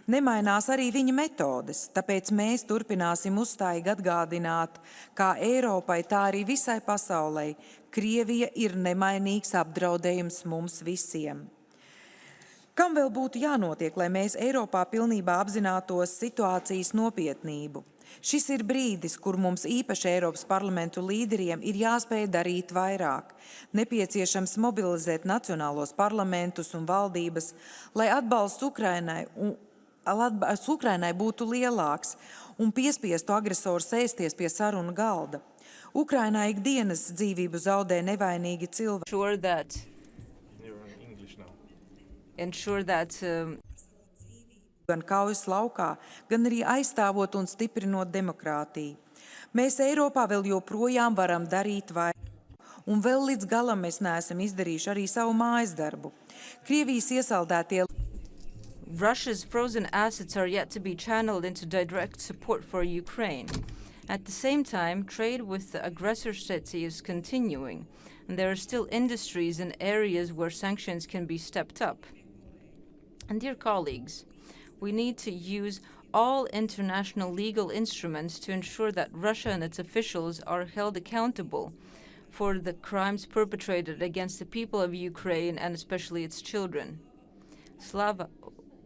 K: Nemainās arī viņa metodes, tāpēc mēs turpināsim uzstājīgi atgādināt, kā Eiropai, tā arī visai pasaulei, Krievija ir nemainīgs apdraudējums mums visiem. Kam vēl būtu jānotiek, lai mēs Eiropā pilnībā apzinātos situācijas nopietnību? Šis ir brīdis, kur mums īpaši Eiropas parlamentu līderiem ir jāspēj darīt vairāk. Nepieciešams mobilizēt nacionālos parlamentus un valdības, lai atbalsts Ukrainai būtu lielāks un piespiestu agresoru sēsties pie sarunu galda. Ukrainā ikdienas dzīvību zaudē nevainīgi cilvēki. Gan kaujas laukā, gan arī aizstāvot un stiprinot demokrātiju. Mēs Eiropā vēl joprojām varam darīt vairāk, un vēl līdz galam mēs neesam izdarījuši arī savu mājas darbu. Krievijas iesaldētie
P: Russia's frozen assets are yet to be channeled into direct support for Ukraine. At the same time, trade with the aggressor state is continuing, and there are still industries and areas where sanctions can be stepped up. And dear colleagues, we need to use all international legal instruments to ensure that Russia and its officials are held accountable for the crimes perpetrated against the people of Ukraine and especially its children. Slava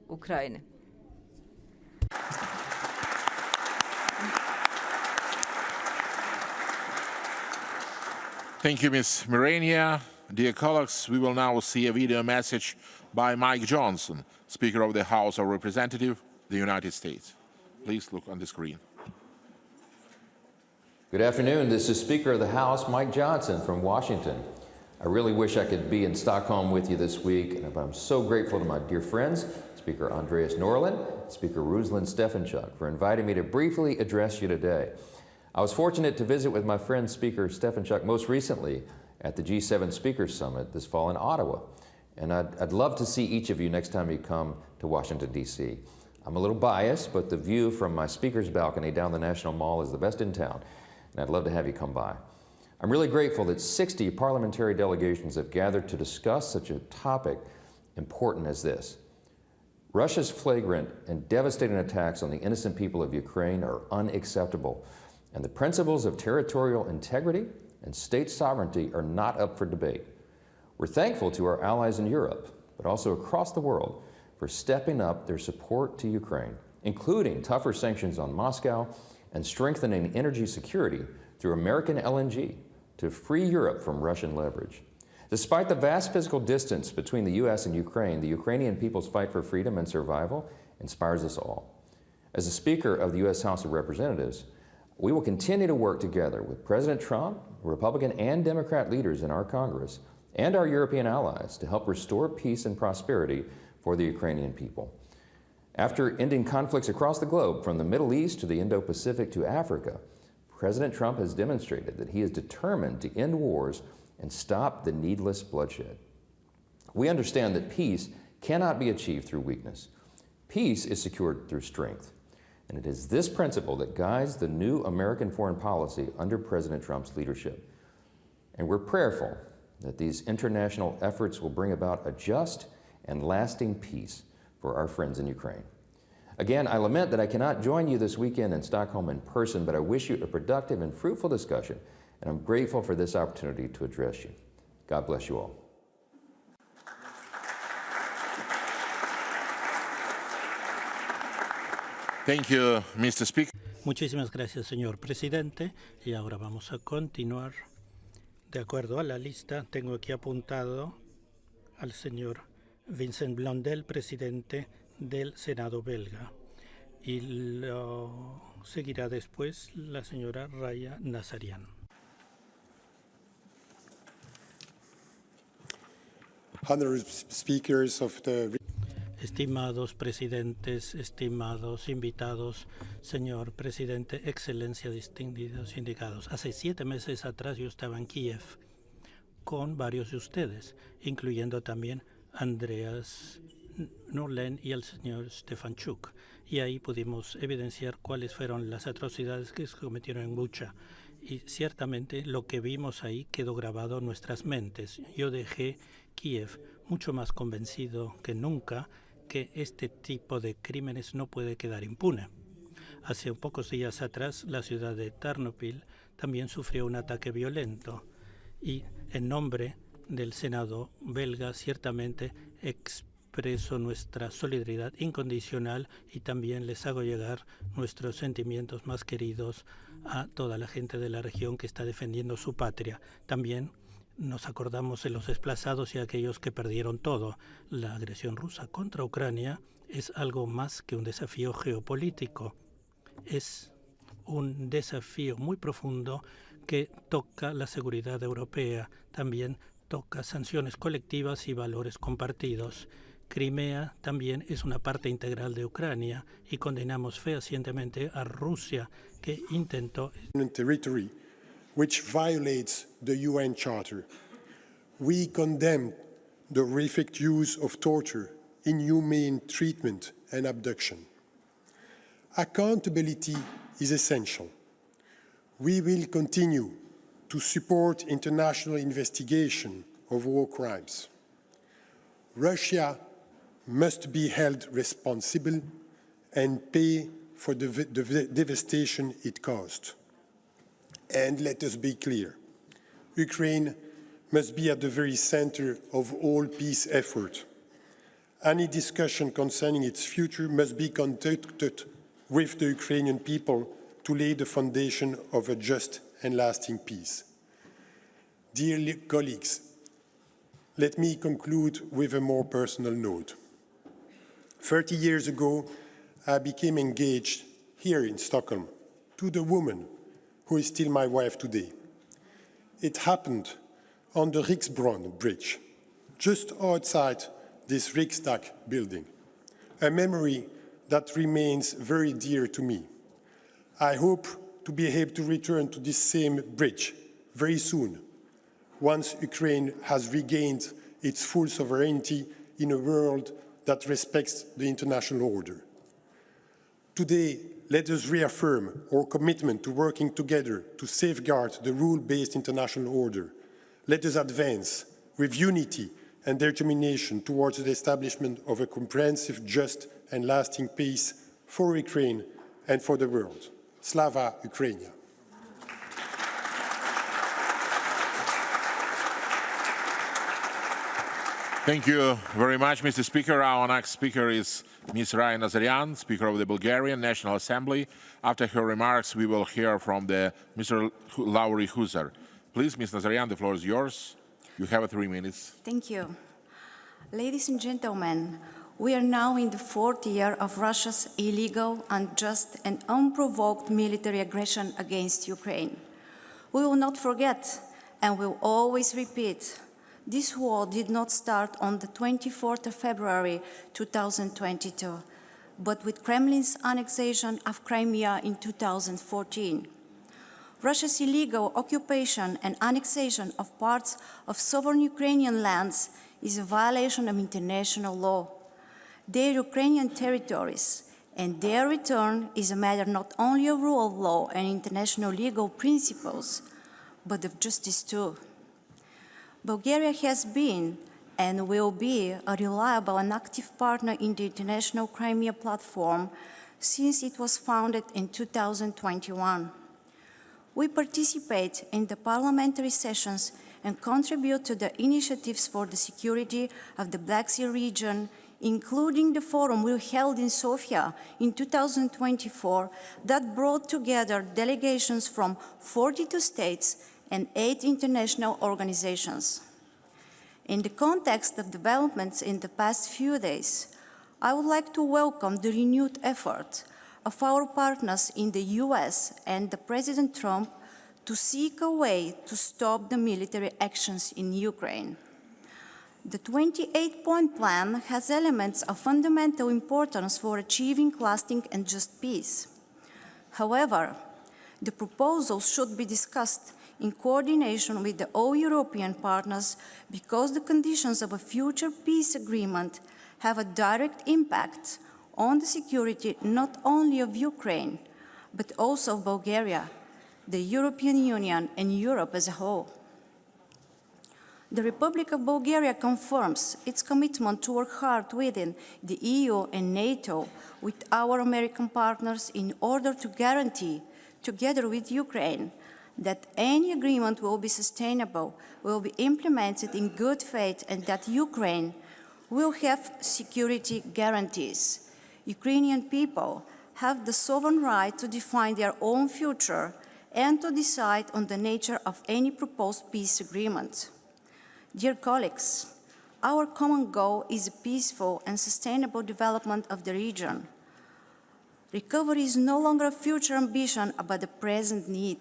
P: Ukraini.
G: Thank you, Ms. Mirenie. Dear colleagues, we will now see a video message by Mike Johnson, Speaker of the House of Representatives, the United States. Please look on the screen.
Q: Good afternoon. This is Speaker of the House, Mike Johnson from Washington. I really wish I could be in Stockholm with you this week, but I'm so grateful to my dear friends, Speaker Andreas Norlén, Speaker Ruslan Stefanchuk, for inviting me to briefly address you today. I was fortunate to visit with my friend Speaker Stefanchuk most recently at the G7 Speakers Summit this fall in Ottawa, and I'd love to see each of you next time you come to Washington, D.C. I'm a little biased, but the view from my speaker's balcony down the National Mall is the best in town, and I'd love to have you come by. I'm really grateful that 60 parliamentary delegations have gathered to discuss such a topic important as this. Russia's flagrant and devastating attacks on the innocent people of Ukraine are unacceptable, and the principles of territorial integrity and state sovereignty are not up for debate. We're thankful to our allies in Europe, but also across the world, for stepping up their support to Ukraine, including tougher sanctions on Moscow and strengthening energy security through American LNG to free Europe from Russian leverage. Despite the vast physical distance between the U.S. and Ukraine, the Ukrainian people's fight for freedom and survival inspires us all. As a Speaker of the U.S. House of Representatives, we will continue to work together with President Trump, Republican and Democrat leaders in our Congress, and our European allies to help restore peace and prosperity for the Ukrainian people. After ending conflicts across the globe, from the Middle East to the Indo-Pacific to Africa, President Trump has demonstrated that he is determined to end wars and stop the needless bloodshed. We understand that peace cannot be achieved through weakness. Peace is secured through strength. And it is this principle that guides the new American foreign policy under President Trump's leadership. And we're prayerful that these international efforts will bring about a just and lasting peace for our friends in Ukraine. Again, I lament that I cannot join you this weekend in Stockholm in person, but I wish you a productive and fruitful discussion, and I'm grateful for this opportunity to address you. God bless you all.
G: Thank you, Mr. Speaker.
R: Muchísimas gracias, señor presidente. Y ahora vamos a continuar. De acuerdo a la lista, tengo aquí apuntado al señor Vincent Blondel, presidente del Senado belga. Y lo seguirá después la señora Raya Nazarian.
S: Honored speakers of the
R: Estimados presidentes, estimados invitados, señor presidente, excelencia, distinguidos indicados. Hace 7 meses atrás yo estaba en Kiev con varios de ustedes, incluyendo también Andreas Norlén y el señor Stefanchuk. Y ahí pudimos evidenciar cuáles fueron las atrocidades que se cometieron en Bucha. Y ciertamente lo que vimos ahí quedó grabado en nuestras mentes. Yo dejé Kiev mucho más convencido que nunca que este tipo de crímenes no puede quedar impune. Hace pocos días atrás, la ciudad de Ternopil también sufrió un ataque violento. Y en nombre del Senado belga, ciertamente expreso nuestra solidaridad incondicional y también les hago llegar nuestros sentimientos más queridos a toda la gente de la región que está defendiendo su patria. También nos acordamos de los desplazados y aquellos que perdieron todo. La agresión rusa contra Ucrania es algo más que un desafío geopolítico. Es un desafío muy profundo que toca la seguridad europea. También toca sanciones colectivas y valores compartidos. Crimea también es una parte integral de Ucrania y condenamos fehacientemente a Rusia que intentó
S: territory which violates the UN Charter. We condemn the horrific use of torture, inhumane treatment and abduction. Accountability is essential. We will continue to support international investigation of war crimes. Russia must be held responsible and pay for the devastation it caused. And let us be clear, Ukraine must be at the very center of all peace effort. Any discussion concerning its future must be conducted with the Ukrainian people to lay the foundation of a just and lasting peace. Dear colleagues, let me conclude with a more personal note. 30 years ago, I became engaged here in Stockholm to the woman who is still my wife today. It happened on the Riksbron bridge, just outside this Riksdag building, a memory that remains very dear to me. I hope to be able to return to this same bridge very soon, once Ukraine has regained its full sovereignty in a world that respects the international order. Today, let us reaffirm our commitment to working together to safeguard the rule-based international order. Let us advance with unity and determination towards the establishment of a comprehensive, just and lasting peace for Ukraine and for the world. Slava Ukraini!
G: Thank you very much, Mr. Speaker. Our next speaker is Ms. Raya Nazaryan, Speaker of the Bulgarian National Assembly. After her remarks, we will hear from Mr. Lauri Huzar. Please, Ms. Nazaryan, the floor is yours. You have 3 minutes.
T: Thank you. Ladies and gentlemen, we are now in the 4th year of Russia's illegal, unjust, and unprovoked military aggression against Ukraine. We will not forget and will always repeat. This war did not start on the 24th of February 2022, but with Kremlin's annexation of Crimea in 2014. Russia's illegal occupation and annexation of parts of sovereign Ukrainian lands is a violation of international law. Their Ukrainian territories and their return is a matter not only of rule of law and international legal principles, but of justice too. Bulgaria has been and will be a reliable and active partner in the International Crimea Platform since it was founded in 2021. We participate in the parliamentary sessions and contribute to the initiatives for the security of the Black Sea region, including the forum we held in Sofia in 2024 that brought together delegations from 42 states and 8 international organizations. In the context of developments in the past few days, I would like to welcome the renewed effort of our partners in the US and President Trump to seek a way to stop the military actions in Ukraine. The 28-point plan has elements of fundamental importance for achieving lasting and just peace. However, the proposals should be discussed in coordination with all European partners because the conditions of a future peace agreement have a direct impact on the security not only of Ukraine, but also of Bulgaria, the European Union, and Europe as a whole. The Republic of Bulgaria confirms its commitment to work hard within the EU and NATO with our American partners in order to guarantee, together with Ukraine, that any agreement will be sustainable, will be implemented in good faith, and that Ukraine will have security guarantees. Ukrainian people have the sovereign right to define their own future and to decide on the nature of any proposed peace agreement. Dear colleagues, our common goal is a peaceful and sustainable development of the region. Recovery is no longer a future ambition, but a present need.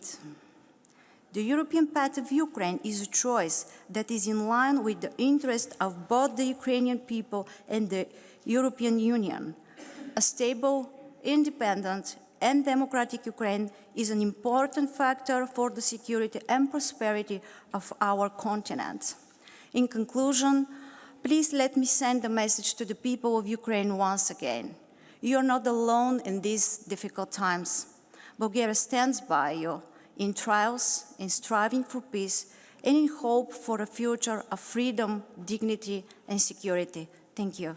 T: The European path of Ukraine is a choice that is in line with the interests of both the Ukrainian people and the European Union. A stable, independent, and democratic Ukraine is an important factor for the security and prosperity of our continent. In conclusion, please let me send a message to the people of Ukraine once again. You are not alone in these difficult times. Bulgaria stands by you in trials, in striving for peace, and in hope for a future of freedom, dignity, and security. Thank you.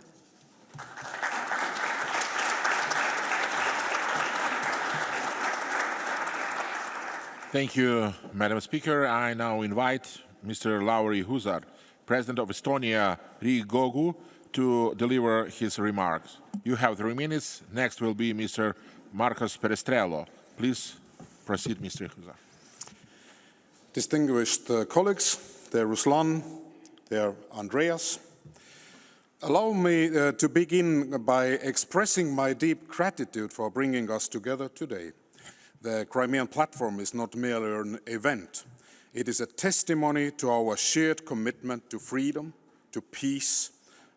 G: Thank you, Madam Speaker. I now invite Mr. Lauri Huzar, President of Estonia, Riigikogu, to deliver his remarks. You have 3 minutes. Next will be Mr. Marcos Perestrello. Please proceed, Mr. Huzar.
U: Distinguished colleagues, dear Ruslan, dear Andreas, allow me to begin by expressing my deep gratitude for bringing us together today. The Crimean Platform is not merely an event. It is a testimony to our shared commitment to freedom, to peace,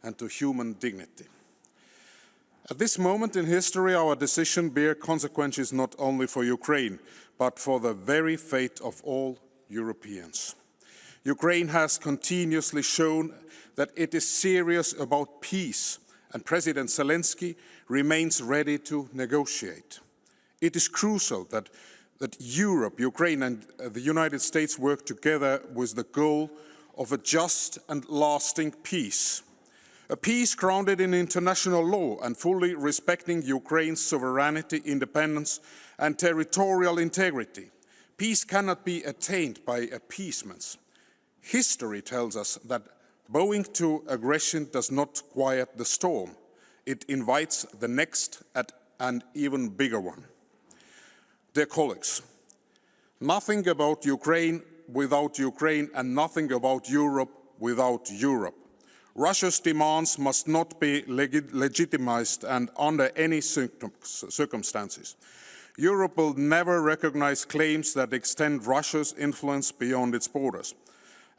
U: and to human dignity. At this moment in history, our decision bears consequences not only for Ukraine, but for the very fate of all Europeans. Ukraine has continuously shown that it is serious about peace, and President Zelensky remains ready to negotiate. It is crucial that Europe, Ukraine, and the United States work together with the goal of a just and lasting peace. A peace grounded in international law and fully respecting Ukraine's sovereignty, independence, and territorial integrity. Peace cannot be attained by appeasements. History tells us that bowing to aggression does not quiet the storm. It invites the next and even bigger one. Dear colleagues, nothing about Ukraine without Ukraine, and nothing about Europe without Europe. Russia's demands must not be legitimized and under any circumstances. Europe will never recognize claims that extend Russia's influence beyond its borders.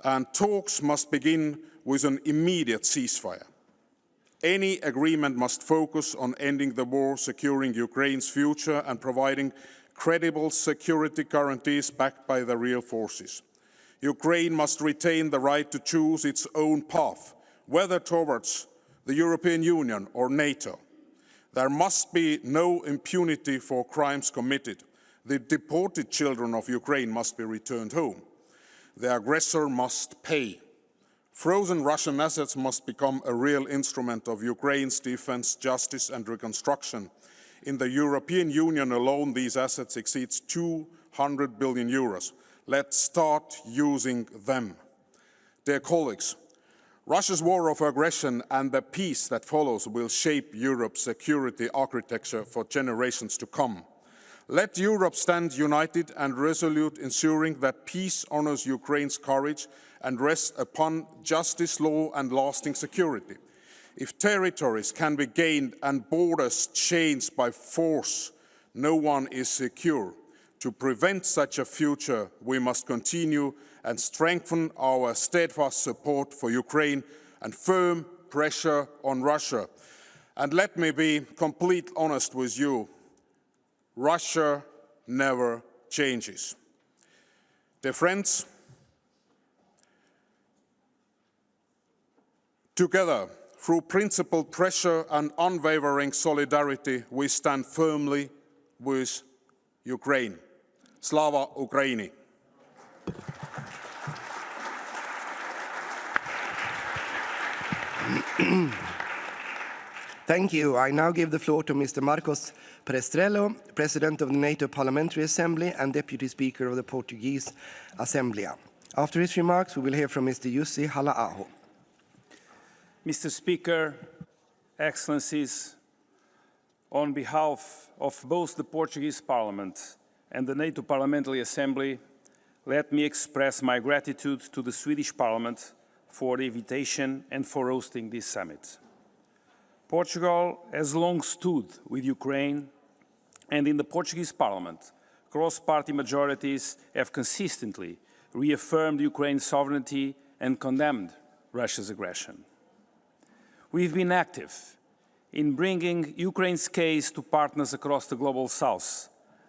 U: And talks must begin with an immediate ceasefire. Any agreement must focus on ending the war, securing Ukraine's future, and providing credible security guarantees backed by the real forces. Ukraine must retain the right to choose its own path, whether towards the European Union or NATO. There must be no impunity for crimes committed. The deported children of Ukraine must be returned home. The aggressor must pay. Frozen Russian assets must become a real instrument of Ukraine's defense, justice, and reconstruction. In the European Union alone, these assets exceed 200 billion euros. Let's start using them. Dear colleagues, Russia's war of aggression and the peace that follows will shape Europe's security architecture for generations to come. Let Europe stand united and resolute, ensuring that peace honors Ukraine's courage and rests upon justice, law, and lasting security. If territories can be gained and borders changed by force, no one is secure. To prevent such a future, we must continue and strengthen our steadfast support for Ukraine and firm pressure on Russia. And let me be completely honest with you, Russia never changes. Dear friends, together, through principled pressure and unwavering solidarity, we stand firmly with Ukraine. Slava Ukraini!
J: Thank you. I now give the floor to Mr. Marcos Prestrello, President of the NATO Parliamentary Assembly and Deputy Speaker of the Portuguese Assembleia. After his remarks, we will hear from Mr. Jussi Halla-aho.
C: Mr. Speaker, Excellencies, on behalf of both the Portuguese Parliament and the NATO Parliamentary Assembly, let me express my gratitude to the Swedish Parliament for the invitation and for hosting this summit. Portugal has long stood with Ukraine, and in the Portuguese Parliament, cross-party majorities have consistently reaffirmed Ukraine's sovereignty and condemned Russia's aggression. We've been active in bringing Ukraine's case to partners across the Global South,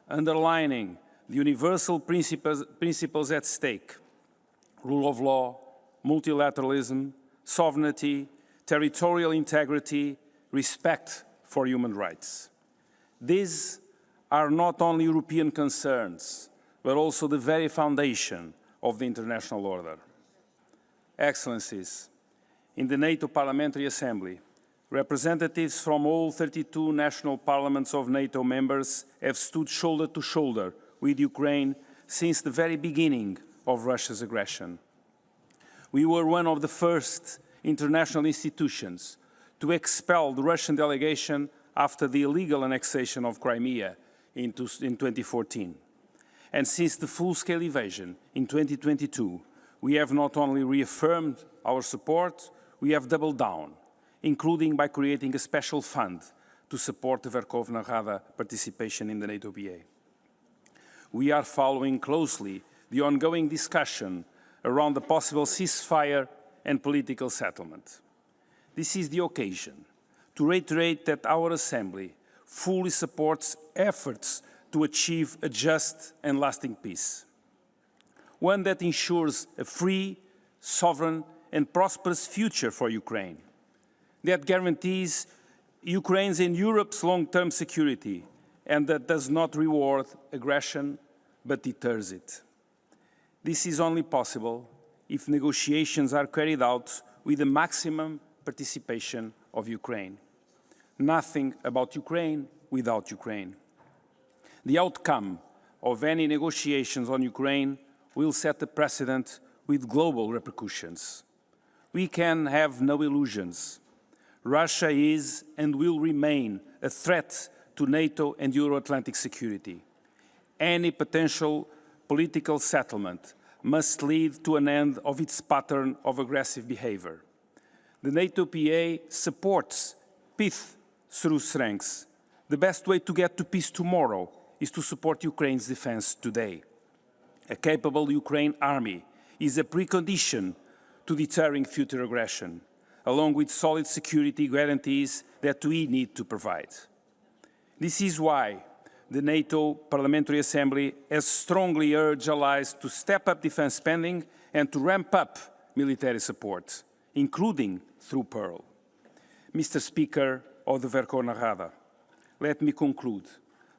C: underlining the universal principles at stake: rule of law, multilateralism, sovereignty, territorial integrity, respect for human rights. These are not only European concerns, but also the very foundation of the international order. Excellencies, in the NATO Parliamentary Assembly, representatives from all 32 national parliaments of NATO members have stood shoulder to shoulder with Ukraine since the very beginning of Russia's aggression. We were one of the first international institutions to expel the Russian delegation after the illegal annexation of Crimea in 2014. And since the full-scale invasion in 2022, we have not only reaffirmed our support, we have doubled down, including by creating a special fund to support the Verkhovna Rada participation in the NATO PA. We are following closely the ongoing discussion around the possible ceasefire and political settlement. This is the occasion to reiterate that our Assembly fully supports efforts to achieve a just and lasting peace, one that ensures a free, sovereign and prosperous future for Ukraine, that guarantees Ukraine's and Europe's long-term security, and that does not reward aggression but deters it. This is only possible if negotiations are carried out with the maximum participation of Ukraine. Nothing about Ukraine without Ukraine. The outcome of any negotiations on Ukraine will set a precedent with global repercussions. We can have no illusions. Russia is and will remain a threat to NATO and Euro-Atlantic security. Any potential political settlement must lead to an end of its pattern of aggressive behavior. The NATO PA supports peace through strengths. The best way to get to peace tomorrow is to support Ukraine's defense today. A capable Ukraine army is a precondition to deterring future aggression, along with solid security guarantees that we need to provide. This is why the NATO Parliamentary Assembly has strongly urged allies to step up defense spending and to ramp up military support, including through Pearl. Mr. Speaker of the Verkhovna Rada, let me conclude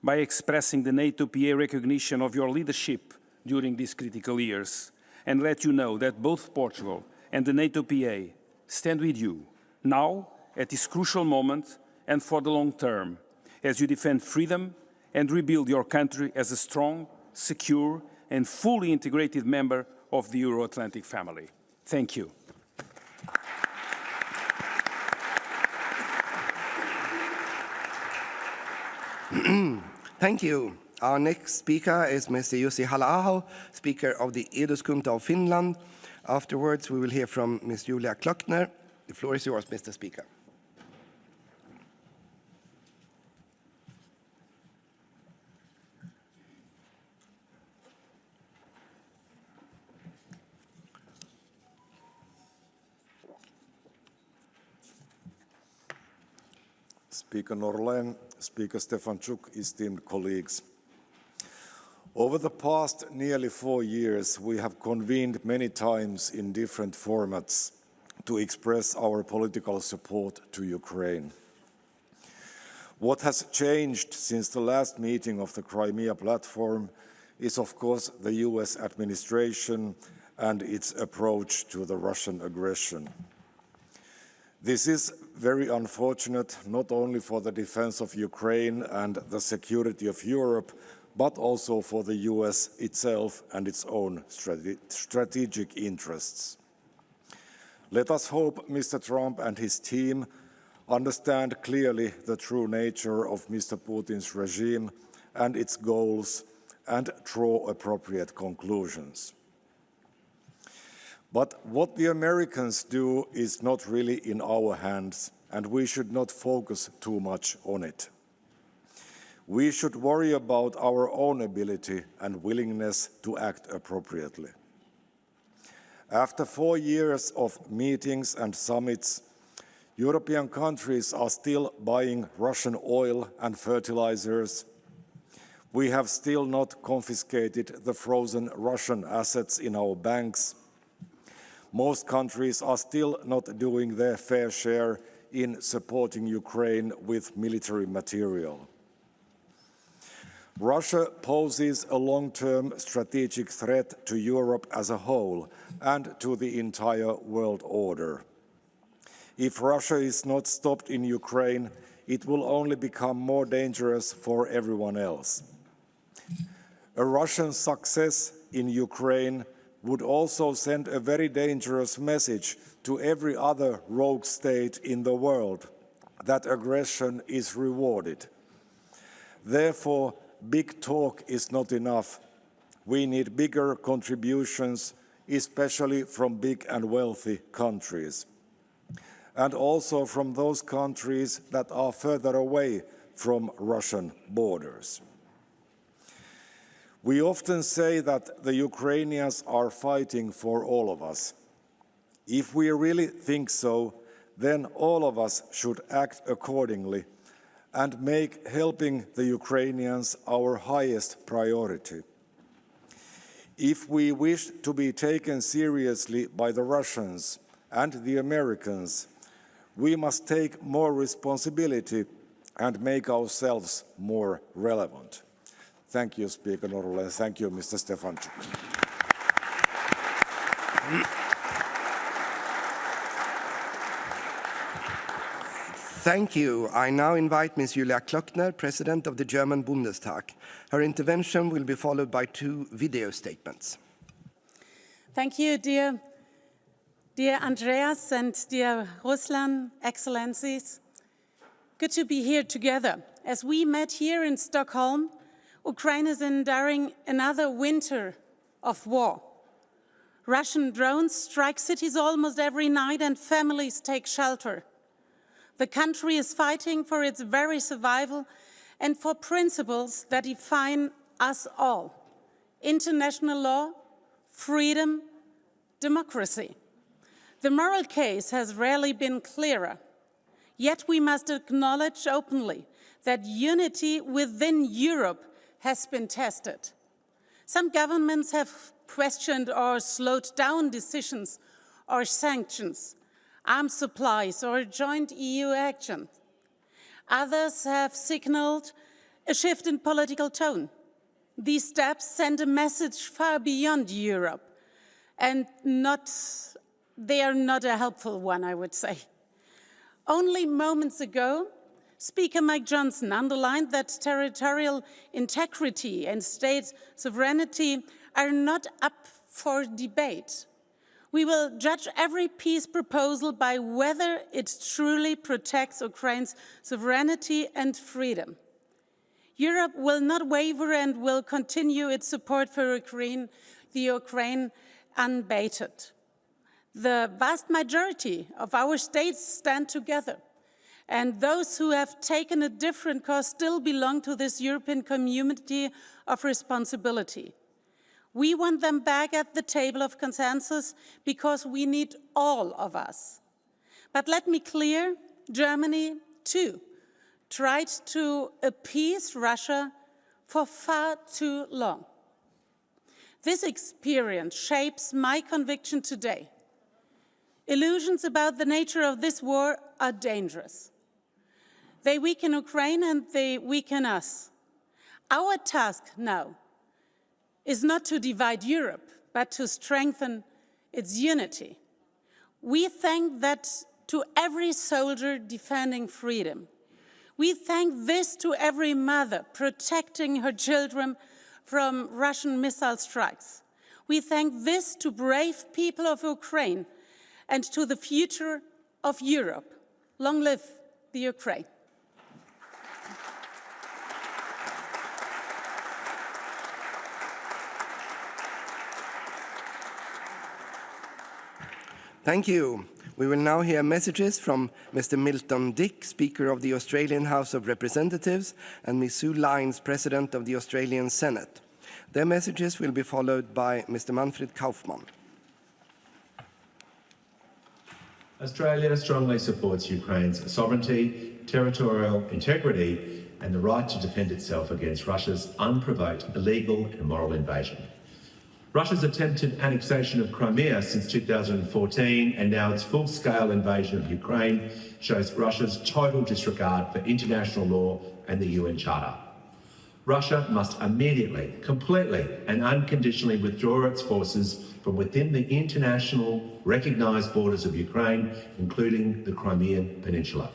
C: by expressing the NATO PA recognition of your leadership during these critical years and let you know that both Portugal and the NATO PA stand with you now at this crucial moment and for the long term as you defend freedom and rebuild your country as a strong, secure and fully integrated member of the Euro-Atlantic family. Thank you.
J: Thank you. Our next speaker is Mr. Jussi Halla-aho, Speaker of the Eduskunta of Finland. Afterwards, we will hear from Ms. Julia Klöckner. The floor is yours, Mr. Speaker.
D: Speaker Norlén, Speaker Stefanchuk, esteemed colleagues. Over the past nearly 4 years, we have convened many times in different formats to express our political support to Ukraine. What has changed since the last meeting of the Crimea Platform is, of course, the US administration and its approach to the Russian aggression. This is very unfortunate, not only for the defense of Ukraine and the security of Europe, but also for the US itself and its own strategic interests. Let us hope Mr. Trump and his team understand clearly the true nature of Mr. Putin's regime and its goals and draw appropriate conclusions. But what the Americans do is not really in our hands, and we should not focus too much on it. We should worry about our own ability and willingness to act appropriately. After 4 years of meetings and summits, European countries are still buying Russian oil and fertilizers. We have still not confiscated the frozen Russian assets in our banks. Most countries are still not doing their fair share in supporting Ukraine with military material. Russia poses a long-term strategic threat to Europe as a whole and to the entire world order. If Russia is not stopped in Ukraine, it will only become more dangerous for everyone else. A Russian success in Ukraine would also send a very dangerous message to every other rogue state in the world that aggression is rewarded. Therefore, big talk is not enough. We need bigger contributions, especially from big and wealthy countries, and also from those countries that are further away from Russian borders. We often say that the Ukrainians are fighting for all of us. If we really think so, then all of us should act accordingly and make helping the Ukrainians our highest priority. If we wish to be taken seriously by the Russians and the Americans, we must take more responsibility and make ourselves more relevant. Thank you, Speaker Norlén. Thank you, Mr. Stefanchuk.
J: Thank you. I now invite Ms. Julia Klöckner, President of the German Bundestag. Her intervention will be followed by 2 video statements.
B: Thank you, dear Andreas and dear Ruslan, Excellencies. Good to be here together. As we met here in Stockholm, Ukraine is enduring another winter of war. Russian drones strike cities almost every night and families take shelter. The country is fighting for its very survival and for principles that define us all: international law, freedom, democracy. The moral case has rarely been clearer. Yet we must acknowledge openly that unity within Europe has been tested. Some governments have questioned or slowed down decisions or sanctions, arms supplies or joint EU action. Others have signaled a shift in political tone. These steps send a message far beyond Europe, and they are not a helpful one, I would say. Only moments ago, Speaker Mike Johnson underlined that territorial integrity and state sovereignty are not up for debate. We will judge every peace proposal by whether it truly protects Ukraine's sovereignty and freedom. Europe will not waver and will continue its support for the Ukraine unabated. The vast majority of our states stand together, and those who have taken a different course still belong to this European community of responsibility. We want them back at the table of consensus because we need all of us. But let me clear, Germany too tried to appease Russia for far too long. This experience shapes my conviction today. Illusions about the nature of this war are dangerous. They weaken Ukraine and they weaken us. Our task now is not to divide Europe, but to strengthen its unity. We thank that to every soldier defending freedom. We thank this to every mother protecting her children from Russian missile strikes. We thank this to brave people of Ukraine and to the future of Europe. Long live the Ukraine.
J: Thank you. We will now hear messages from Mr. Milton Dick, Speaker of the Australian House of Representatives, and Ms. Sue Lines, President of the Australian Senate. Their messages will be followed by Mr. Manfred Kaufmann.
V: Australia strongly supports Ukraine's sovereignty, territorial integrity, and the right to defend itself against Russia's unprovoked illegal and immoral invasion. Russia's attempted annexation of Crimea since 2014 and now its full-scale invasion of Ukraine shows Russia's total disregard for international law and the UN Charter. Russia must immediately, completely and unconditionally withdraw its forces from within the international recognised borders of Ukraine, including the Crimean Peninsula.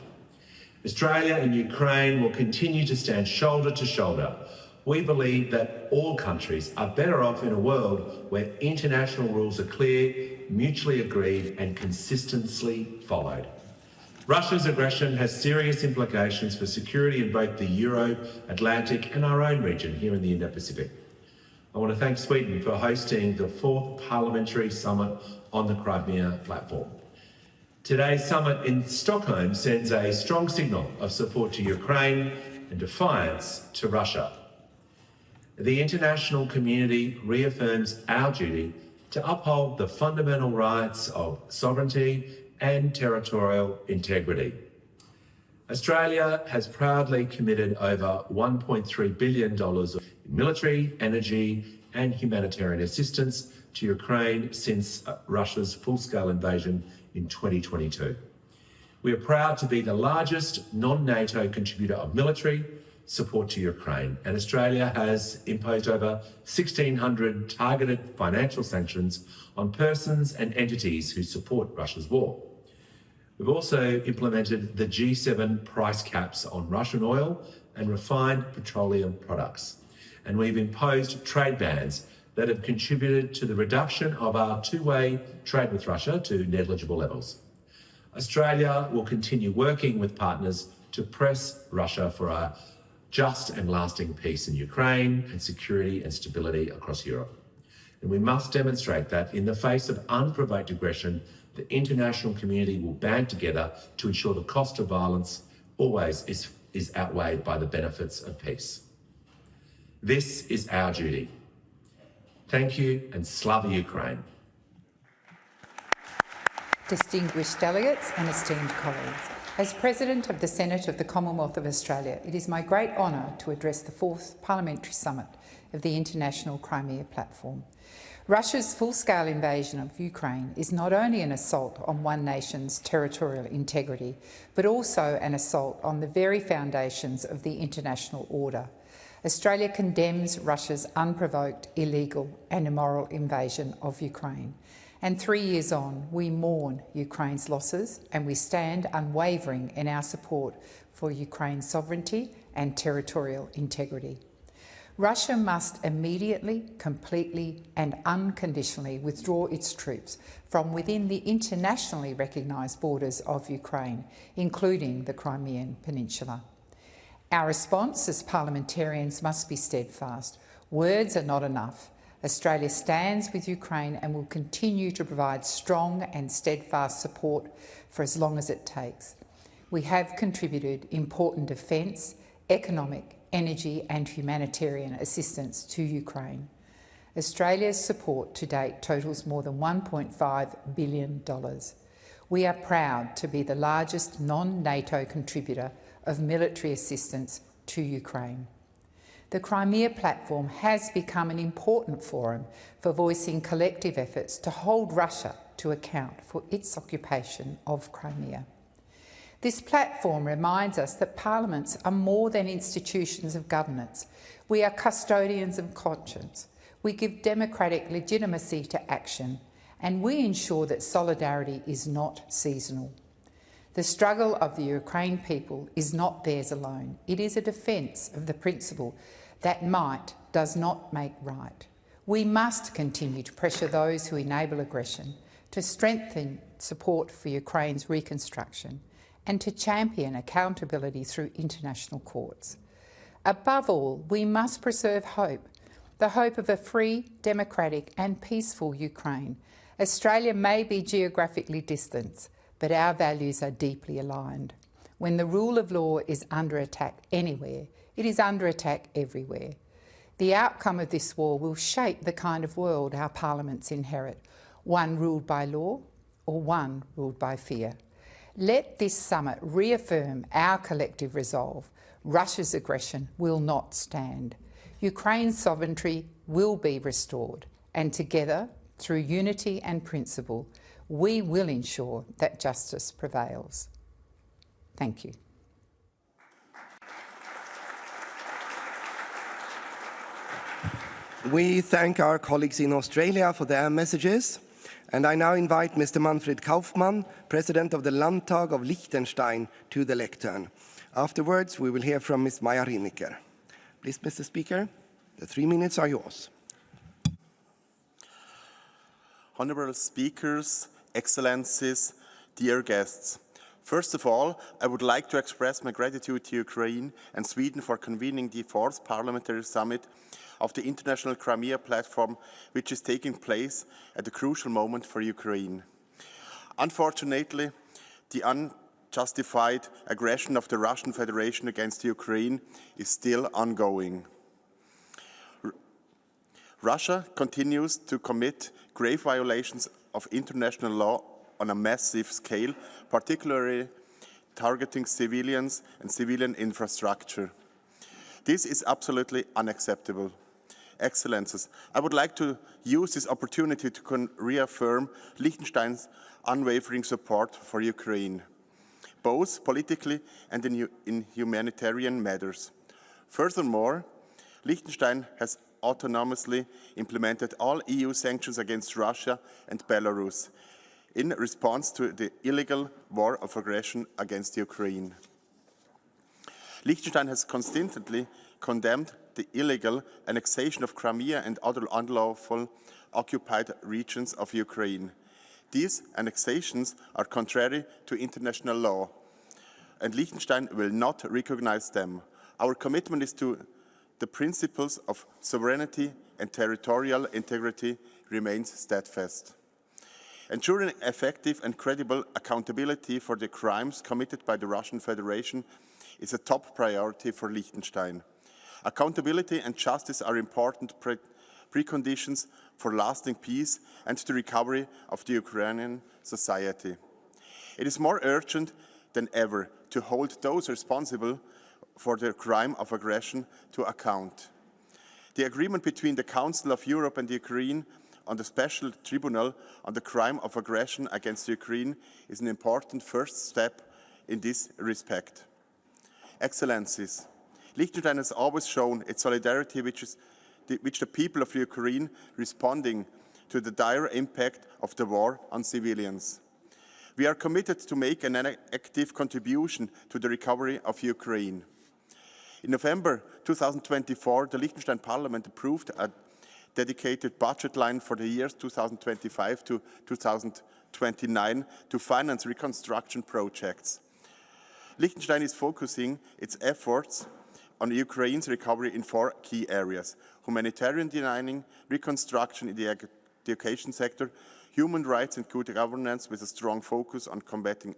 V: Australia and Ukraine will continue to stand shoulder to shoulder. We believe that all countries are better off in a world where international rules are clear, mutually agreed and consistently followed. Russia's aggression has serious implications for security in both the Euro-Atlantic and our own region here in the Indo-Pacific. I want to thank Sweden for hosting the 4th Parliamentary Summit on the Crimea Platform. Today's summit in Stockholm sends a strong signal of support to Ukraine and defiance to Russia. The international community reaffirms our duty to uphold the fundamental rights of sovereignty and territorial integrity. Australia has proudly committed over $1.3 billion of military, energy and humanitarian assistance to Ukraine since Russia's full-scale invasion in 2022. We are proud to be the largest non-NATO contributor of military support to Ukraine, and Australia has imposed over 1,600 targeted financial sanctions on persons and entities who support Russia's war. We've also implemented the G7 price caps on Russian oil and refined petroleum products, and we've imposed trade bans that have contributed to the reduction of our two-way trade with Russia to negligible levels. Australia will continue working with partners to press Russia for a just and lasting peace in Ukraine and security and stability across Europe. And we must demonstrate that in the face of unprovoked aggression, the international community will band together to ensure the cost of violence always is outweighed by the benefits of peace. This is our duty. Thank you, and Slava Ukraine.
E: Distinguished delegates and esteemed colleagues, as President of the Senate of the Commonwealth of Australia, it is my great honour to address the 4th Parliamentary Summit of the International Crimea Platform. Russia's full-scale invasion of Ukraine is not only an assault on one nation's territorial integrity, but also an assault on the very foundations of the international order. Australia condemns Russia's unprovoked, illegal and immoral invasion of Ukraine. And 3 years on, we mourn Ukraine's losses and we stand unwavering in our support for Ukraine's sovereignty and territorial integrity. Russia must immediately, completely and unconditionally withdraw its troops from within the internationally recognised borders of Ukraine, including the Crimean Peninsula. Our response as parliamentarians must be steadfast. Words are not enough. Australia stands with Ukraine and will continue to provide strong and steadfast support for as long as it takes. We have contributed important defence, economic, energy and humanitarian assistance to Ukraine. Australia's support to date totals more than $1.5 billion. We are proud to be the largest non-NATO contributor of military assistance to Ukraine. The Crimea Platform has become an important forum for voicing collective efforts to hold Russia to account for its occupation of Crimea. This platform reminds us that parliaments are more than institutions of governance. We are custodians of conscience. We give democratic legitimacy to action, and we ensure that solidarity is not seasonal. The struggle of the Ukraine people is not theirs alone. It is a defence of the principle that might does not make right. We must continue to pressure those who enable aggression, to strengthen support for Ukraine's reconstruction, and to champion accountability through international courts. Above all, we must preserve hope, the hope of a free, democratic and peaceful Ukraine. Australia may be geographically distant, but our values are deeply aligned. When the rule of law is under attack anywhere, it is under attack everywhere. The outcome of this war will shape the kind of world our parliaments inherit, one ruled by law or one ruled by fear. Let this summit reaffirm our collective resolve. Russia's aggression will not stand. Ukraine's sovereignty will be restored, and together, through unity and principle, we will ensure that justice prevails. Thank you.
J: We thank our colleagues in Australia for their messages, and I now invite Mr. Manfred Kaufmann, President of the Landtag of Liechtenstein, to the lectern. Afterwards, we will hear from Ms. Maja Rienecker. Please, Mr. Speaker, the 3 minutes are yours.
H: Honourable speakers, excellencies, dear guests. First of all, I would like to express my gratitude to Ukraine and Sweden for convening the 4th Parliamentary Summit of the International Crimea Platform, which is taking place at a crucial moment for Ukraine. Unfortunately, the unjustified aggression of the Russian Federation against Ukraine is still ongoing. Russia continues to commit grave violations of international law on a massive scale, particularly targeting civilians and civilian infrastructure. This is absolutely unacceptable. Excellencies, I would like to use this opportunity to reaffirm Liechtenstein's unwavering support for Ukraine, both politically and in humanitarian matters. Furthermore, Liechtenstein has autonomously implemented all EU sanctions against Russia and Belarus in response to the illegal war of aggression against Ukraine. Liechtenstein has consistently condemned the illegal annexation of Crimea and other unlawful occupied regions of Ukraine. These annexations are contrary to international law, and Liechtenstein will not recognize them. Our commitment is to the principles of sovereignty and territorial integrity remains steadfast. Ensuring effective and credible accountability for the crimes committed by the Russian Federation is a top priority for Liechtenstein. Accountability and justice are important preconditions for lasting peace and the recovery of the Ukrainian society. It is more urgent than ever to hold those responsible for the crime of aggression to account. The agreement between the Council of Europe and Ukraine on the Special Tribunal on the crime of aggression against Ukraine is an important first step in this respect. Excellencies, Liechtenstein has always shown its solidarity which the people of Ukraine responding to the dire impact of the war on civilians. We are committed to make an active contribution to the recovery of Ukraine. In November 2024, the Liechtenstein Parliament approved a dedicated budget line for the years 2025 to 2029 to finance reconstruction projects. Liechtenstein is focusing its efforts on Ukraine's recovery in 4 key areas: humanitarian designing, reconstruction in the education sector, human rights and good governance with a strong focus on combating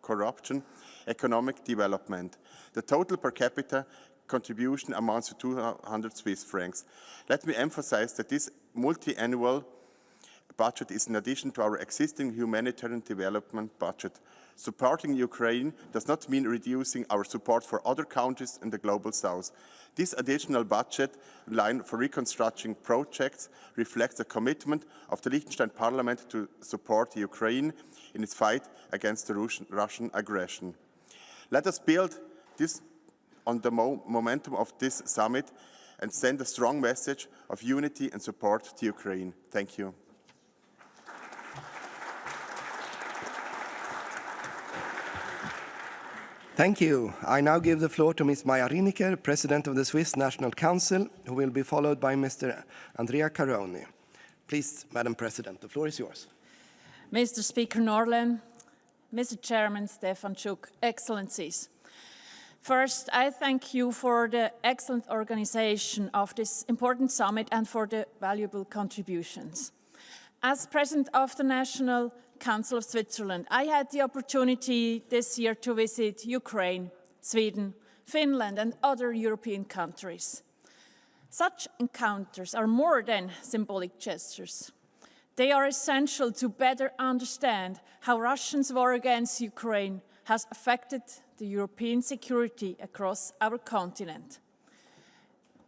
H: corruption, economic development. The total per capita contribution amounts to 200 Swiss francs. Let me emphasize that this multi-annual budget is in addition to our existing humanitarian development budget. Supporting Ukraine does not mean reducing our support for other countries in the global south. This additional budget line for reconstruction projects reflects the commitment of the Liechtenstein Parliament to support Ukraine in its fight against the Russian aggression. Let us build this on the momentum of this summit and send a strong message of unity and support to Ukraine. Thank you.
J: Thank you. I now give the floor to Ms. Maja Riniker, President of the Swiss National Council, who will be followed by Mr. Andrea Caroni. Please, Madam President, the floor is yours.
F: Mr. Speaker Norlén, Mr. Chairman Stefanchuk, Excellencies. First, I thank you for the excellent organization of this important summit and for the valuable contributions. As President of the National Council of Switzerland, I had the opportunity this year to visit Ukraine, Sweden, Finland and other European countries. Such encounters are more than symbolic gestures. They are essential to better understand how Russia's war against Ukraine has affected the European security across our continent.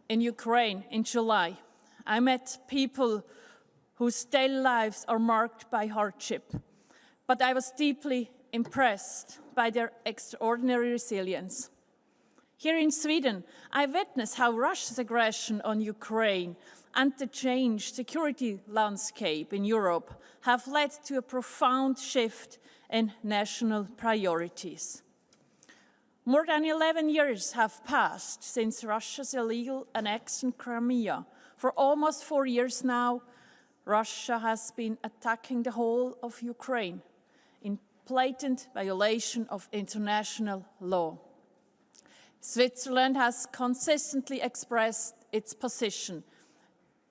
F: In Ukraine, in July, I met people whose daily lives are marked by hardship, but I was deeply impressed by their extraordinary resilience. Here in Sweden, I witnessed how Russia's aggression on Ukraine and the changed security landscape in Europe have led to a profound shift in national priorities. More than 11 years have passed since Russia's illegal annexion of Crimea. For almost 4 years now, Russia has been attacking the whole of Ukraine in blatant violation of international law. Switzerland has consistently expressed its position.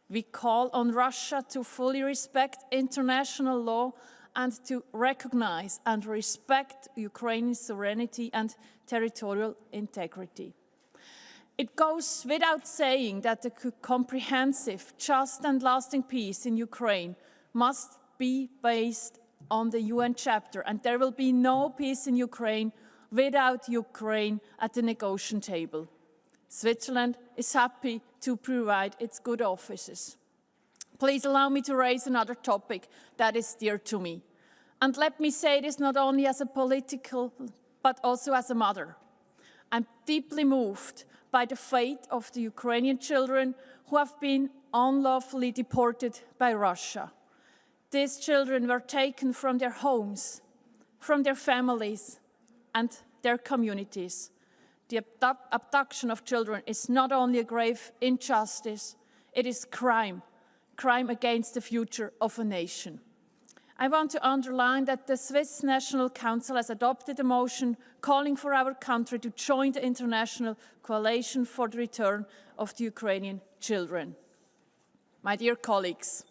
F: We call on Russia to fully respect international law and to recognize and respect Ukraine's sovereignty and territorial integrity. It goes without saying that a comprehensive, just and lasting peace in Ukraine must be based on the UN chapter, and there will be no peace in Ukraine without Ukraine at the negotiation table. Switzerland is happy to provide its good offices. Please allow me to raise another topic that is dear to me. And let me say this not only as a political, but also as a mother. I'm deeply moved by the fate of the Ukrainian children who have been unlawfully deported by Russia. These children were taken from their homes, from their families, and their communities. The abduction of children is not only a grave injustice, it is crime against the future of a nation. I want to underline that the Swiss National Council has adopted a motion calling for our country to join the international coalition for the return of the Ukrainian children. My dear colleagues,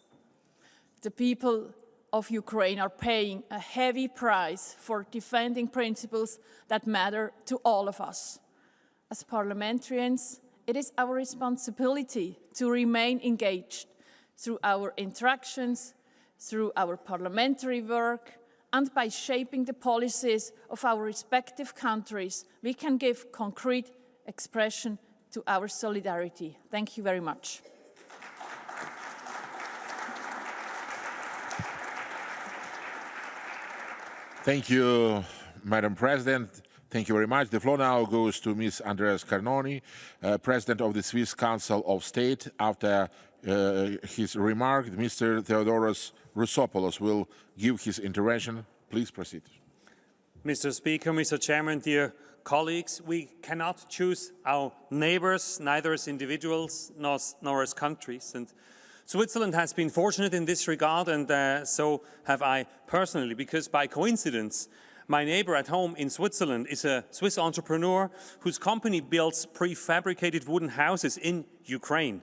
F: the people of Ukraine are paying a heavy price for defending principles that matter to all of us. As parliamentarians, it is our responsibility to remain engaged through our interactions, through our parliamentary work, and by shaping the policies of our respective countries, we can give concrete expression to our solidarity. Thank you very much.
G: Thank you, Madam President. Thank you very much. The floor now goes to Ms. Andreas Norlén, President of the Swiss Council of State. After his remark, Mr. Theodoros Rousopoulos will give his intervention. Please proceed.
A: Mr. Speaker, Mr. Chairman, dear colleagues, we cannot choose our neighbours, neither as individuals nor as countries. And Switzerland has been fortunate in this regard, and so have I personally, because by coincidence, my neighbour at home in Switzerland is a Swiss entrepreneur whose company builds prefabricated wooden houses in Ukraine.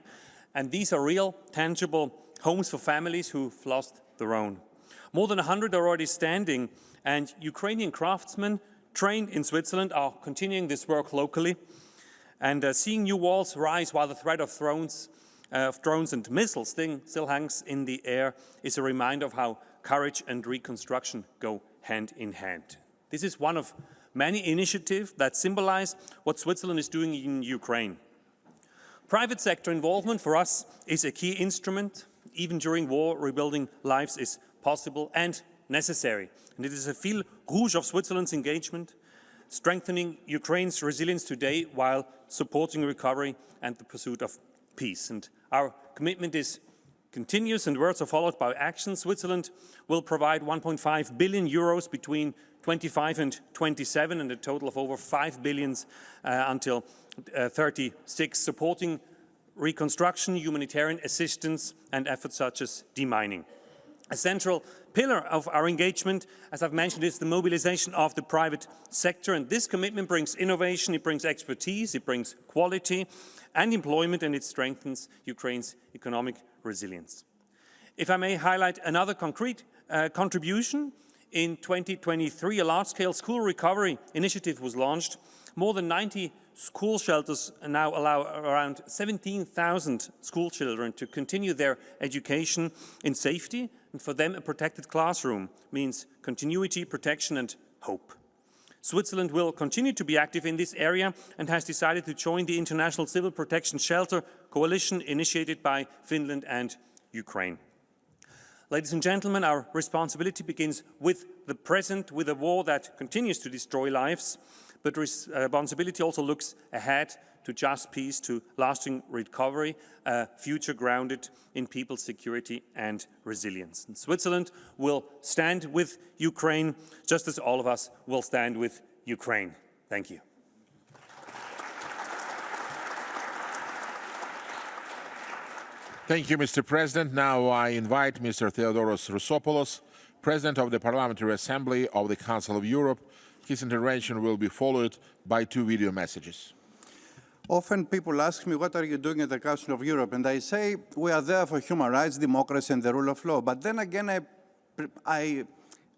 A: And these are real, tangible homes for families who've lost their own. More than 100 are already standing, and Ukrainian craftsmen trained in Switzerland are continuing this work locally. And seeing new walls rise while the threat of drones and missiles still hangs in the air is a reminder of how courage and reconstruction go hand in hand. This is one of many initiatives that symbolize what Switzerland is doing in Ukraine. Private sector involvement for us is a key instrument. Even during war, rebuilding lives is possible and necessary. And it is a fil rouge of Switzerland's engagement, strengthening Ukraine's resilience today while supporting recovery and the pursuit of peace. And our commitment is continuous, and words are followed by action. Switzerland will provide 1.5 billion euros between 25 and 27, and a total of over 5 billion until 36, supporting reconstruction, humanitarian assistance, and efforts such as demining. A central pillar of our engagement, as I've mentioned, is the mobilization of the private sector, and this commitment brings innovation, it brings expertise, it brings quality and employment, and it strengthens Ukraine's economic resilience. If I may highlight another concrete contribution, in 2023 a large-scale school recovery initiative was launched. More than 90 school shelters now allow around 17,000 school children to continue their education in safety, and for them a protected classroom means continuity, protection and hope. Switzerland will continue to be active in this area and has decided to join the International Civil Protection Shelter Coalition initiated by Finland and Ukraine. Ladies and gentlemen, our responsibility begins with the present, with a war that continues to destroy lives, but responsibility also looks ahead to just peace, to lasting recovery, a future grounded in people's security and resilience. And Switzerland will stand with Ukraine, just as all of us will stand with Ukraine. Thank you.
G: Thank you, Mr. President. Now I invite Mr. Theodoros Rousopoulos, President of the Parliamentary Assembly of the Council of Europe. His intervention will be followed by 2 video messages.
I: Often people ask me, what are you doing at the Council of Europe? And I say, we are there for human rights, democracy, and the rule of law. But then again, I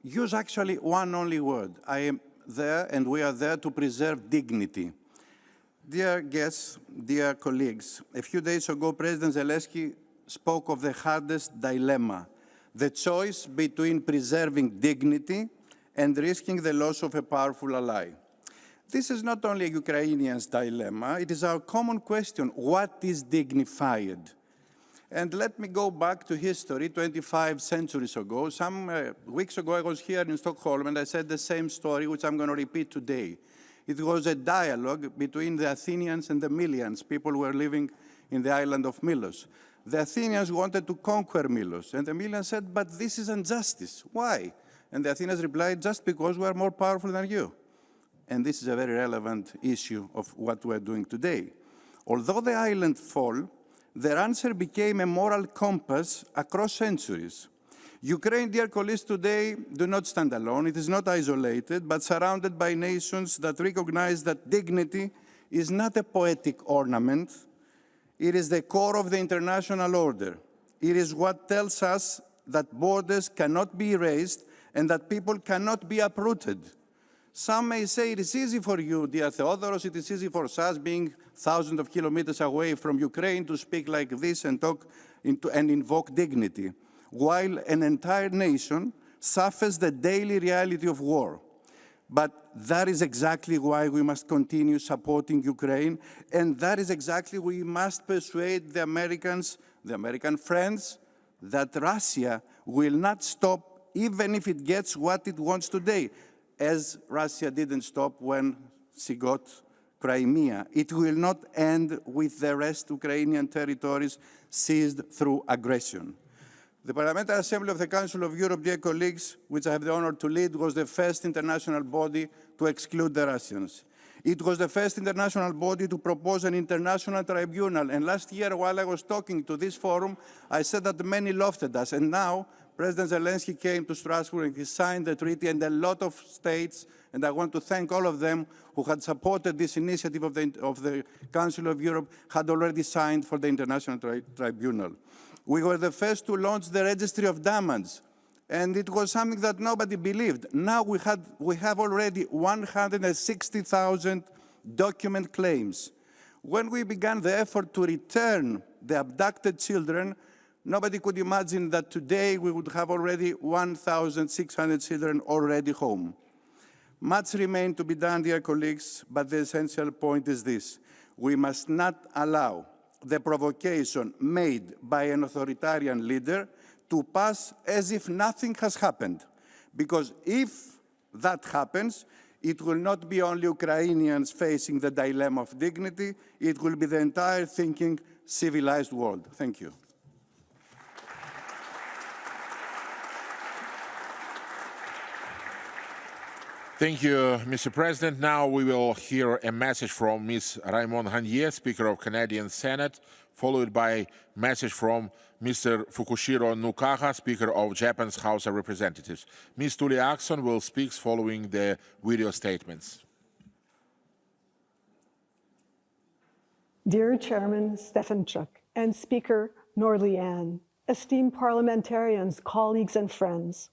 I: use actually one only word. I am there, and we are there to preserve dignity. Dear guests, dear colleagues, a few days ago, President Zelensky spoke of the hardest dilemma, the choice between preserving dignity and risking the loss of a powerful ally. This is not only a Ukrainian's dilemma, it is our common question, what is dignified? And let me go back to history 25 centuries ago. Some weeks ago, I was here in Stockholm and I said the same story, which I'm going to repeat today. It was a dialogue between the Athenians and the Melians, people who were living in the island of Milos. The Athenians wanted to conquer Milos, and the Melians said, but this is injustice. Why? And the Athenians replied, just because we are more powerful than you. And this is a very relevant issue of what we're doing today. Although the island fell, their answer became a moral compass across centuries. Ukraine, dear colleagues, today do not stand alone. It is not isolated, but surrounded by nations that recognize that dignity is not a poetic ornament. It is the core of the international order. It is what tells us that borders cannot be erased and that people cannot be uprooted. Some may say it is easy for you, dear Theodoros, it is easy for us being thousands of kilometers away from Ukraine to speak like this and talk and invoke dignity, while an entire nation suffers the daily reality of war. But that is exactly why we must continue supporting Ukraine, and that is exactly why we must persuade the Americans, the American friends, that Russia will not stop even if it gets what it wants today, as Russia didn't stop when she got Crimea. It will not end with the rest Ukrainian territories seized through aggression. The Parliamentary Assembly of the Council of Europe, dear colleagues, which I have the honor to lead, was the first international body to exclude the Russians. It was the first international body to propose an international tribunal. And last year, while I was talking to this forum, I said that many laughed at us. And now, President Zelensky came to Strasbourg and he signed the treaty, and a lot of states, and I want to thank all of them who had supported this initiative of the Council of Europe, had already signed for the International Tribunal. We were the first to launch the registry of damage, and it was something that nobody believed. Now we have already 160,000 document claims. When we began the effort to return the abducted children, nobody could imagine that today we would have already 1,600 children already home. Much remains to be done, dear colleagues, but the essential point is this. We must not allow the provocation made by an authoritarian leader to pass as if nothing has happened. Because if that happens, it will not be only Ukrainians facing the dilemma of dignity, it will be the entire thinking, civilized world. Thank you.
G: Thank you, Mr. President. Now we will hear a message from Ms. Raymond Hannier, Speaker of Canadian Senate, followed by a message from Mr. Fukushiro Nukaha, Speaker of Japan's House of Representatives. Ms. Tuli Axon will speak following the video statements.
L: Dear Chairman Stefanchuk and Speaker Norlén, esteemed parliamentarians, colleagues and friends,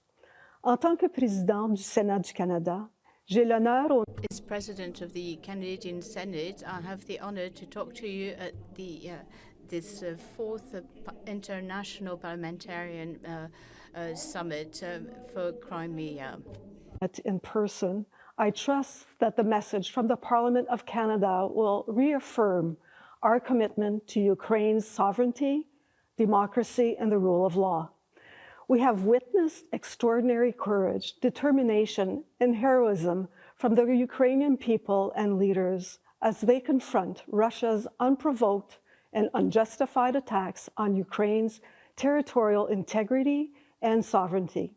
L: en tant que président du Sénat du Canada, j'ai l'honneur
M: As President of the Canadian Senate, I have the honor to talk to you at the this fourth International Parliamentarian Summit for Crimea.
L: In person, I trust that the message from the Parliament of Canada will reaffirm our commitment to Ukraine's sovereignty, democracy, and the rule of law. We have witnessed extraordinary courage, determination, and heroism from the Ukrainian people and leaders as they confront Russia's unprovoked and unjustified attacks on Ukraine's territorial integrity and sovereignty.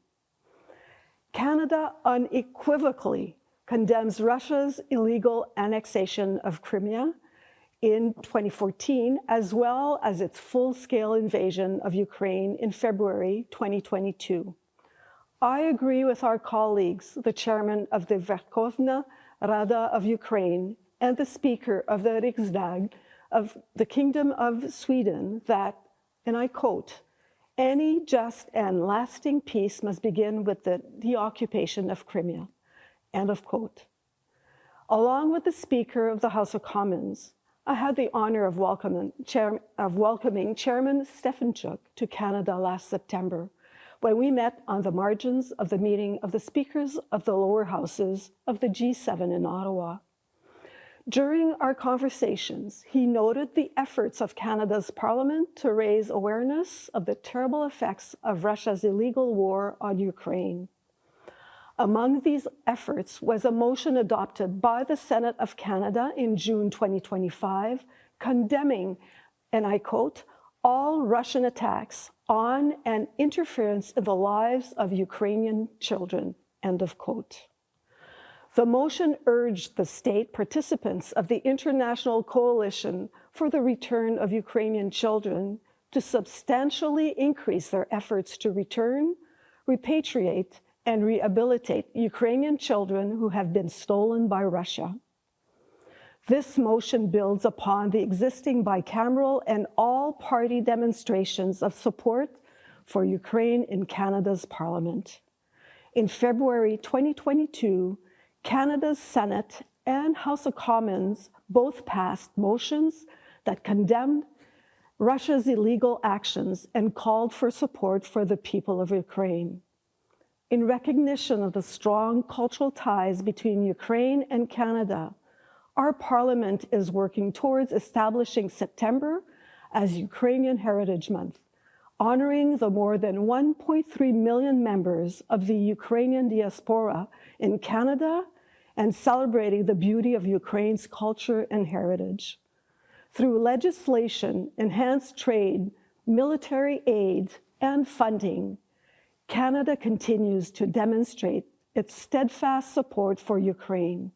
L: Canada unequivocally condemns Russia's illegal annexation of Crimea in 2014, as well as its full-scale invasion of Ukraine in February 2022. I agree with our colleagues, the chairman of the Verkhovna Rada of Ukraine and the speaker of the Riksdag of the Kingdom of Sweden that, and I quote, any just and lasting peace must begin with the deoccupation of Crimea, end of quote. Along with the Speaker of the House of Commons, I had the honor of welcoming Chairman Stefanchuk to Canada last September, when we met on the margins of the meeting of the Speakers of the lower houses of the G7 in Ottawa. During our conversations, he noted the efforts of Canada's Parliament to raise awareness of the terrible effects of Russia's illegal war on Ukraine. Among these efforts was a motion adopted by the Senate of Canada in June 2025, condemning, and I quote, all Russian attacks on and interference in the lives of Ukrainian children, end of quote. The motion urged the state participants of the International Coalition for the Return of Ukrainian Children to substantially increase their efforts to return, repatriate, and rehabilitate Ukrainian children who have been stolen by Russia. This motion builds upon the existing bicameral and all-party demonstrations of support for Ukraine in Canada's Parliament. In February 2022, Canada's Senate and House of Commons both passed motions that condemned Russia's illegal actions and called for support for the people of Ukraine. In recognition of the strong cultural ties between Ukraine and Canada, our Parliament is working towards establishing September as Ukrainian Heritage Month, honoring the more than 1.3 million members of the Ukrainian diaspora in Canada and celebrating the beauty of Ukraine's culture and heritage. Through legislation, enhanced trade, military aid, and funding, Canada continues to demonstrate its steadfast support for Ukraine.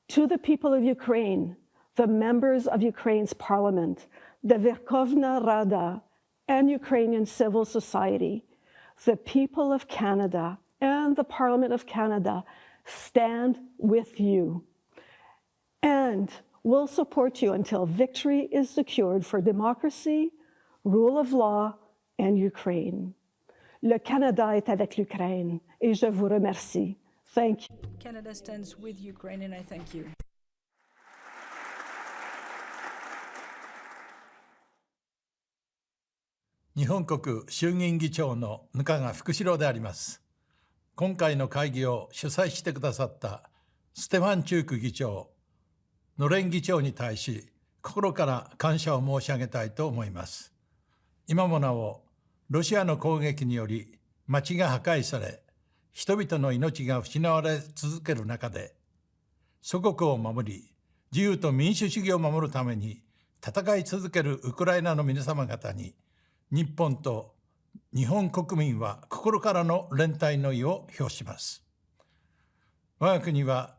L: To the people of Ukraine, the members of Ukraine's parliament, the Verkhovna Rada, and Ukrainian civil society, the people of Canada and the Parliament of Canada stand with you and will support you until victory is secured for democracy, rule of law, and Ukraine. Le Canada est avec l'Ukraine, et je vous remercie. Thank you.
N: Canada stands with Ukraine, and I thank you.
O: 日本国衆議院議長の額賀福志郎であります。今回の会議を主催してくださったステファンチューク議長、ノレン議長に対し、心から感謝を申し上げたいと思います。今もなお、ロシアの攻撃により町が破壊され、人々の命が失われ続ける中で、祖国を守り、自由と民主主義を守るために戦い続けるウクライナの皆様方に、日本と日本国民は心からの連帯の意を表します。我が国は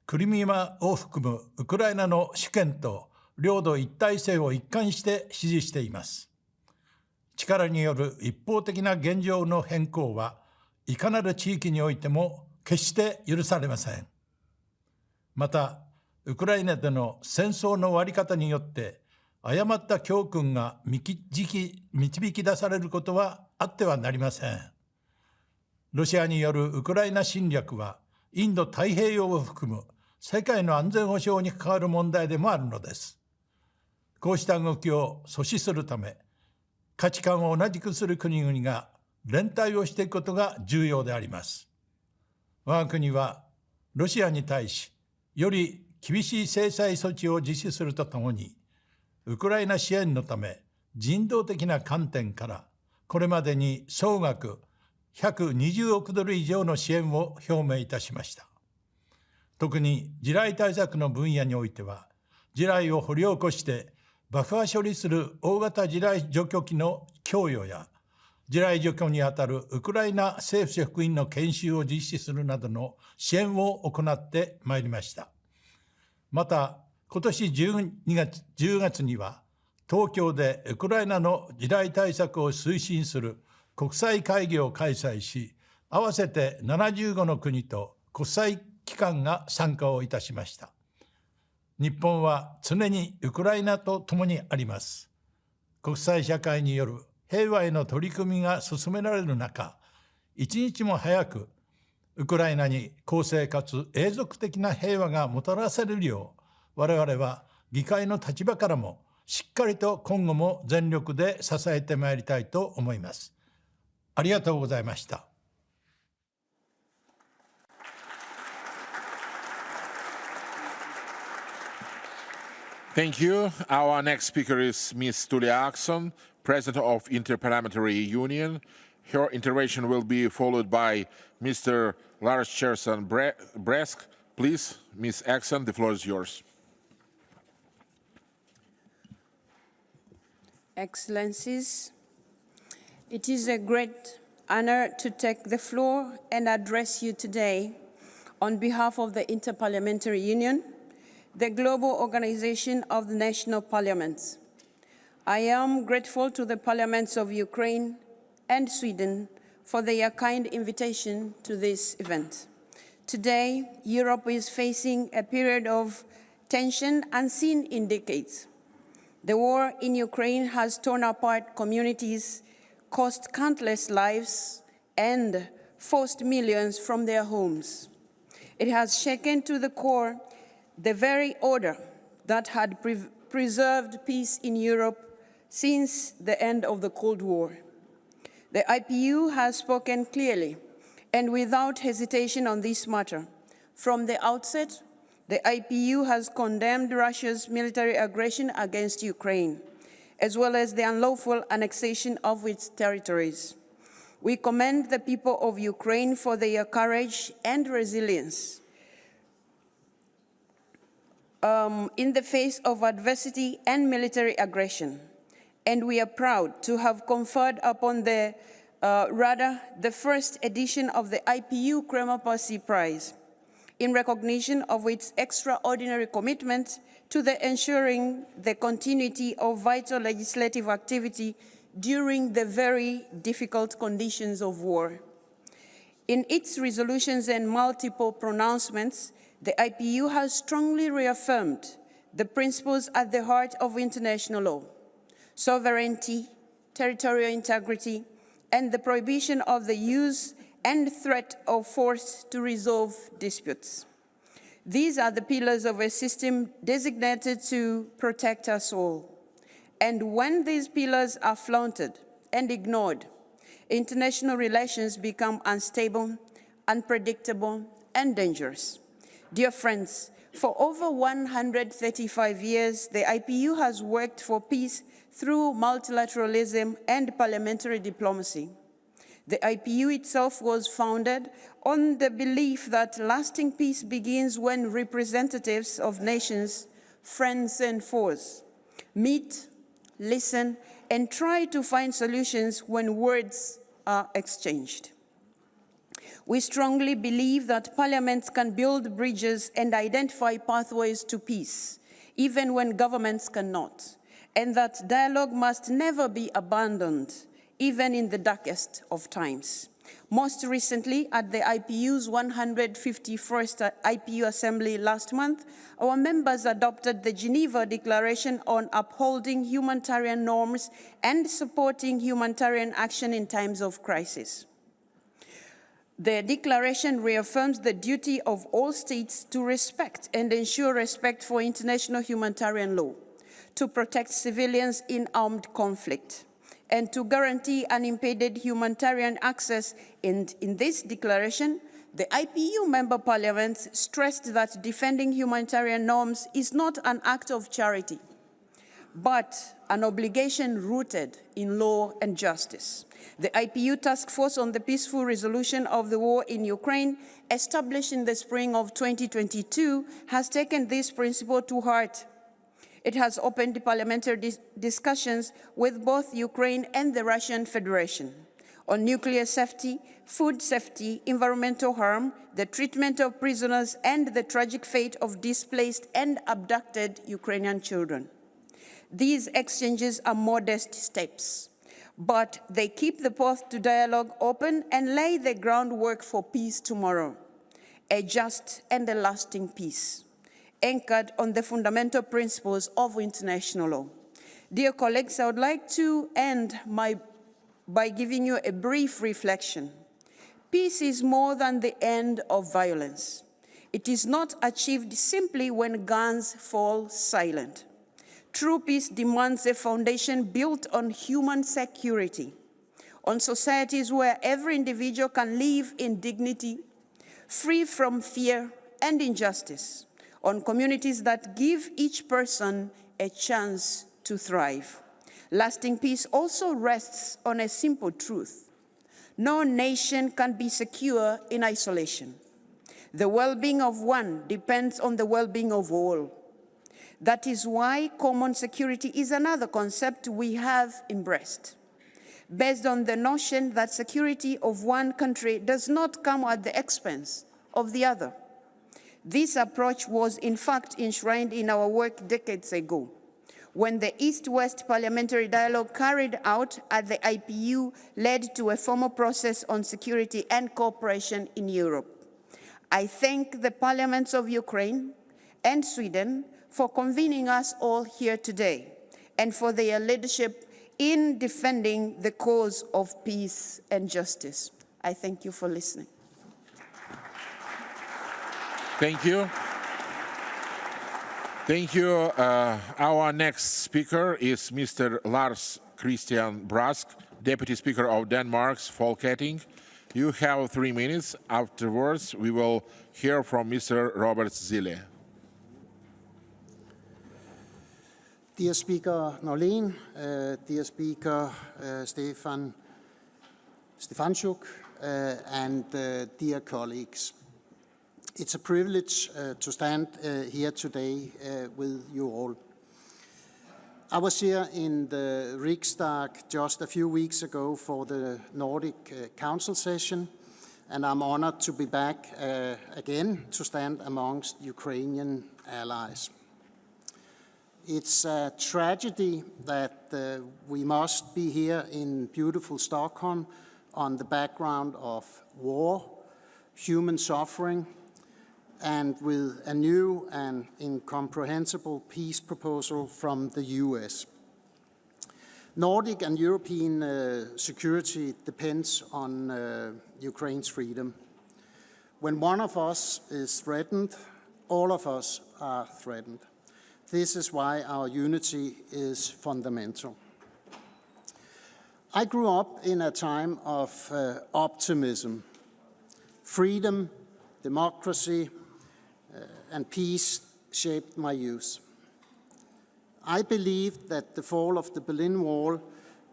O: クリミアを含むウクライナの主権と領土一体性を一貫して支持しています。力による一方的な現状の変更はいかなる地域においても決して許されません。また、ウクライナでの戦争の終わり方によって誤った教訓が導き出されることはあってはなりません。ロシアによるウクライナ侵略はインド太平洋を含む世界の安全保障に関わる問題でもあるのです。こうした動きを阻止するため、価値観を同じくする国々が連帯をしていくことが重要であります。我が国はロシアに対し、より厳しい制裁措置を実施するとともに、ウクライナ支援のため人道的な観点からこれまでに総額120億ドル以上の支援を表明いたしました。特に地雷対策の分野においては、地雷を掘り起こしてバッファー処理する大型地雷除去機の供与や、地雷除去にあたるウクライナ政府職員の研修を実施するなどの支援を行ってまいりました。また、今年10月には、東京でウクライナの地雷対策を推進する国際会議を開催し、合わせて75の国と国際機関が参加をいたしました。日本は常にウクライナと共にあります。国際社会による平和への取り組みが進められる中、一日も早くウクライナに公正かつ永続的な平和がもたらされるよう、我々は議会の立場からもしっかりと今後も全力で支えてまいりたいと思います。ありがとうございました。
G: Thank you. Our next speaker is Ms. Tulia Axon, President of Interparliamentary Union. Her intervention will be followed by Mr. Lars Cherson Bresk. Please, Ms. Axon, the floor is yours.
K: Excellencies, it is a great honor to take the floor and address you today on behalf of the Interparliamentary Union, the global organization of the national parliaments. I am grateful to the parliaments of Ukraine and Sweden for their kind invitation to this event. Today, Europe is facing a period of tension unseen in decades. The war in Ukraine has torn apart communities, cost countless lives, and forced millions from their homes. It has shaken to the core the very order that had preserved peace in Europe since the end of the Cold War. The IPU has spoken clearly and without hesitation on this matter. From the outset, the IPU has condemned Russia's military aggression against Ukraine, as well as the unlawful annexation of its territories. We commend the people of Ukraine for their courage and resilience in the face of adversity and military aggression. And we are proud to have conferred upon the Rada the first edition of the IPU Crimea Prize in recognition of its extraordinary commitment to ensuring the continuity of vital legislative activity during the very difficult conditions of war. In its resolutions and multiple pronouncements, the IPU has strongly reaffirmed the principles at the heart of international law: sovereignty, territorial integrity, and the prohibition of the use and threat of force to resolve disputes. These are the pillars of a system designated to protect us all. And when these pillars are flaunted and ignored, international relations become unstable, unpredictable, and dangerous. Dear friends, for over 135 years, the IPU has worked for peace through multilateralism and parliamentary diplomacy. The IPU itself was founded on the belief that lasting peace begins when representatives of nations, friends and foes, meet, listen, and try to find solutions when words are exchanged. We strongly believe that parliaments can build bridges and identify pathways to peace, even when governments cannot, and that dialogue must never be abandoned, even in the darkest of times. Most recently, at the IPU's 151st IPU Assembly last month, our members adopted the Geneva Declaration on upholding humanitarian norms and supporting humanitarian action in times of crisis. The declaration reaffirms the duty of all states to respect and ensure respect for international humanitarian law, to protect civilians in armed conflict, and to guarantee unimpeded humanitarian access. And in this declaration, the IPU member parliaments stressed that defending humanitarian norms is not an act of charity, but an obligation rooted in law and justice. The IPU Task Force on the Peaceful Resolution of the War in Ukraine, established in the spring of 2022, has taken this principle to heart. It has opened parliamentary discussions with both Ukraine and the Russian Federation on nuclear safety, food safety, environmental harm, the treatment of prisoners, and the tragic fate of displaced and abducted Ukrainian children. These exchanges are modest steps, but they keep the path to dialogue open and lay the groundwork for peace tomorrow, a just and a lasting peace, anchored on the fundamental principles of international law. Dear colleagues, I would like to end by giving you a brief reflection. Peace is more than the end of violence. It is not achieved simply when guns fall silent. True peace demands a foundation built on human security, on societies where every individual can live in dignity, free from fear and injustice, on communities that give each person a chance to thrive. Lasting peace also rests on a simple truth. No nation can be secure in isolation. The well-being of one depends on the well-being of all. That is why common security is another concept we have embraced, based on the notion that security of one country does not come at the expense of the other. This approach was in fact enshrined in our work decades ago, when the East-West parliamentary dialogue carried out at the IPU led to a formal process on security and cooperation in Europe. I thank the parliaments of Ukraine and Sweden for convening us all here today and for their leadership in defending the cause of peace and justice. I thank you for listening.
G: Thank you. Thank you. Our next speaker is Mr. Lars Christian Brask, Deputy Speaker of Denmark's Folketing. You have 3 minutes. Afterwards, we will hear from Mr. Robert Zille.
P: Dear Speaker Norlén, dear Speaker Stefanchuk, and dear colleagues. It's a privilege to stand here today with you all. I was here in the Riksdag just a few weeks ago for the Nordic Council session, and I'm honored to be back again to stand amongst Ukrainian allies. It's a tragedy that we must be here in beautiful Stockholm on the background of war, human suffering, and with a new and incomprehensible peace proposal from the US. Nordic and European security depends on Ukraine's freedom. When one of us is threatened, all of us are threatened. This is why our unity is fundamental. I grew up in a time of optimism. Freedom, democracy, and peace shaped my youth. I believed that the fall of the Berlin Wall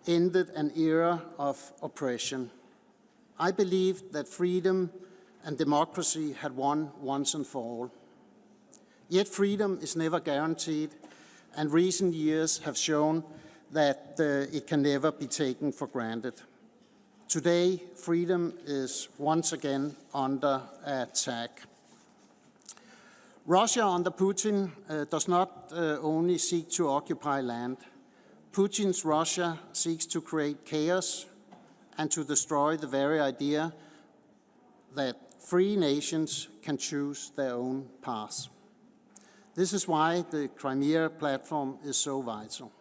P: ended an era of oppression. I believed that freedom and democracy had won once and for all. Yet freedom is never guaranteed, and recent years have shown that it can never be taken for granted. Today, freedom is once again under attack. Russia under Putin does not only seek to occupy land. Putin's Russia seeks to create chaos and to destroy the very idea that free nations can choose their own path. This is why the Crimea Platform is so vital.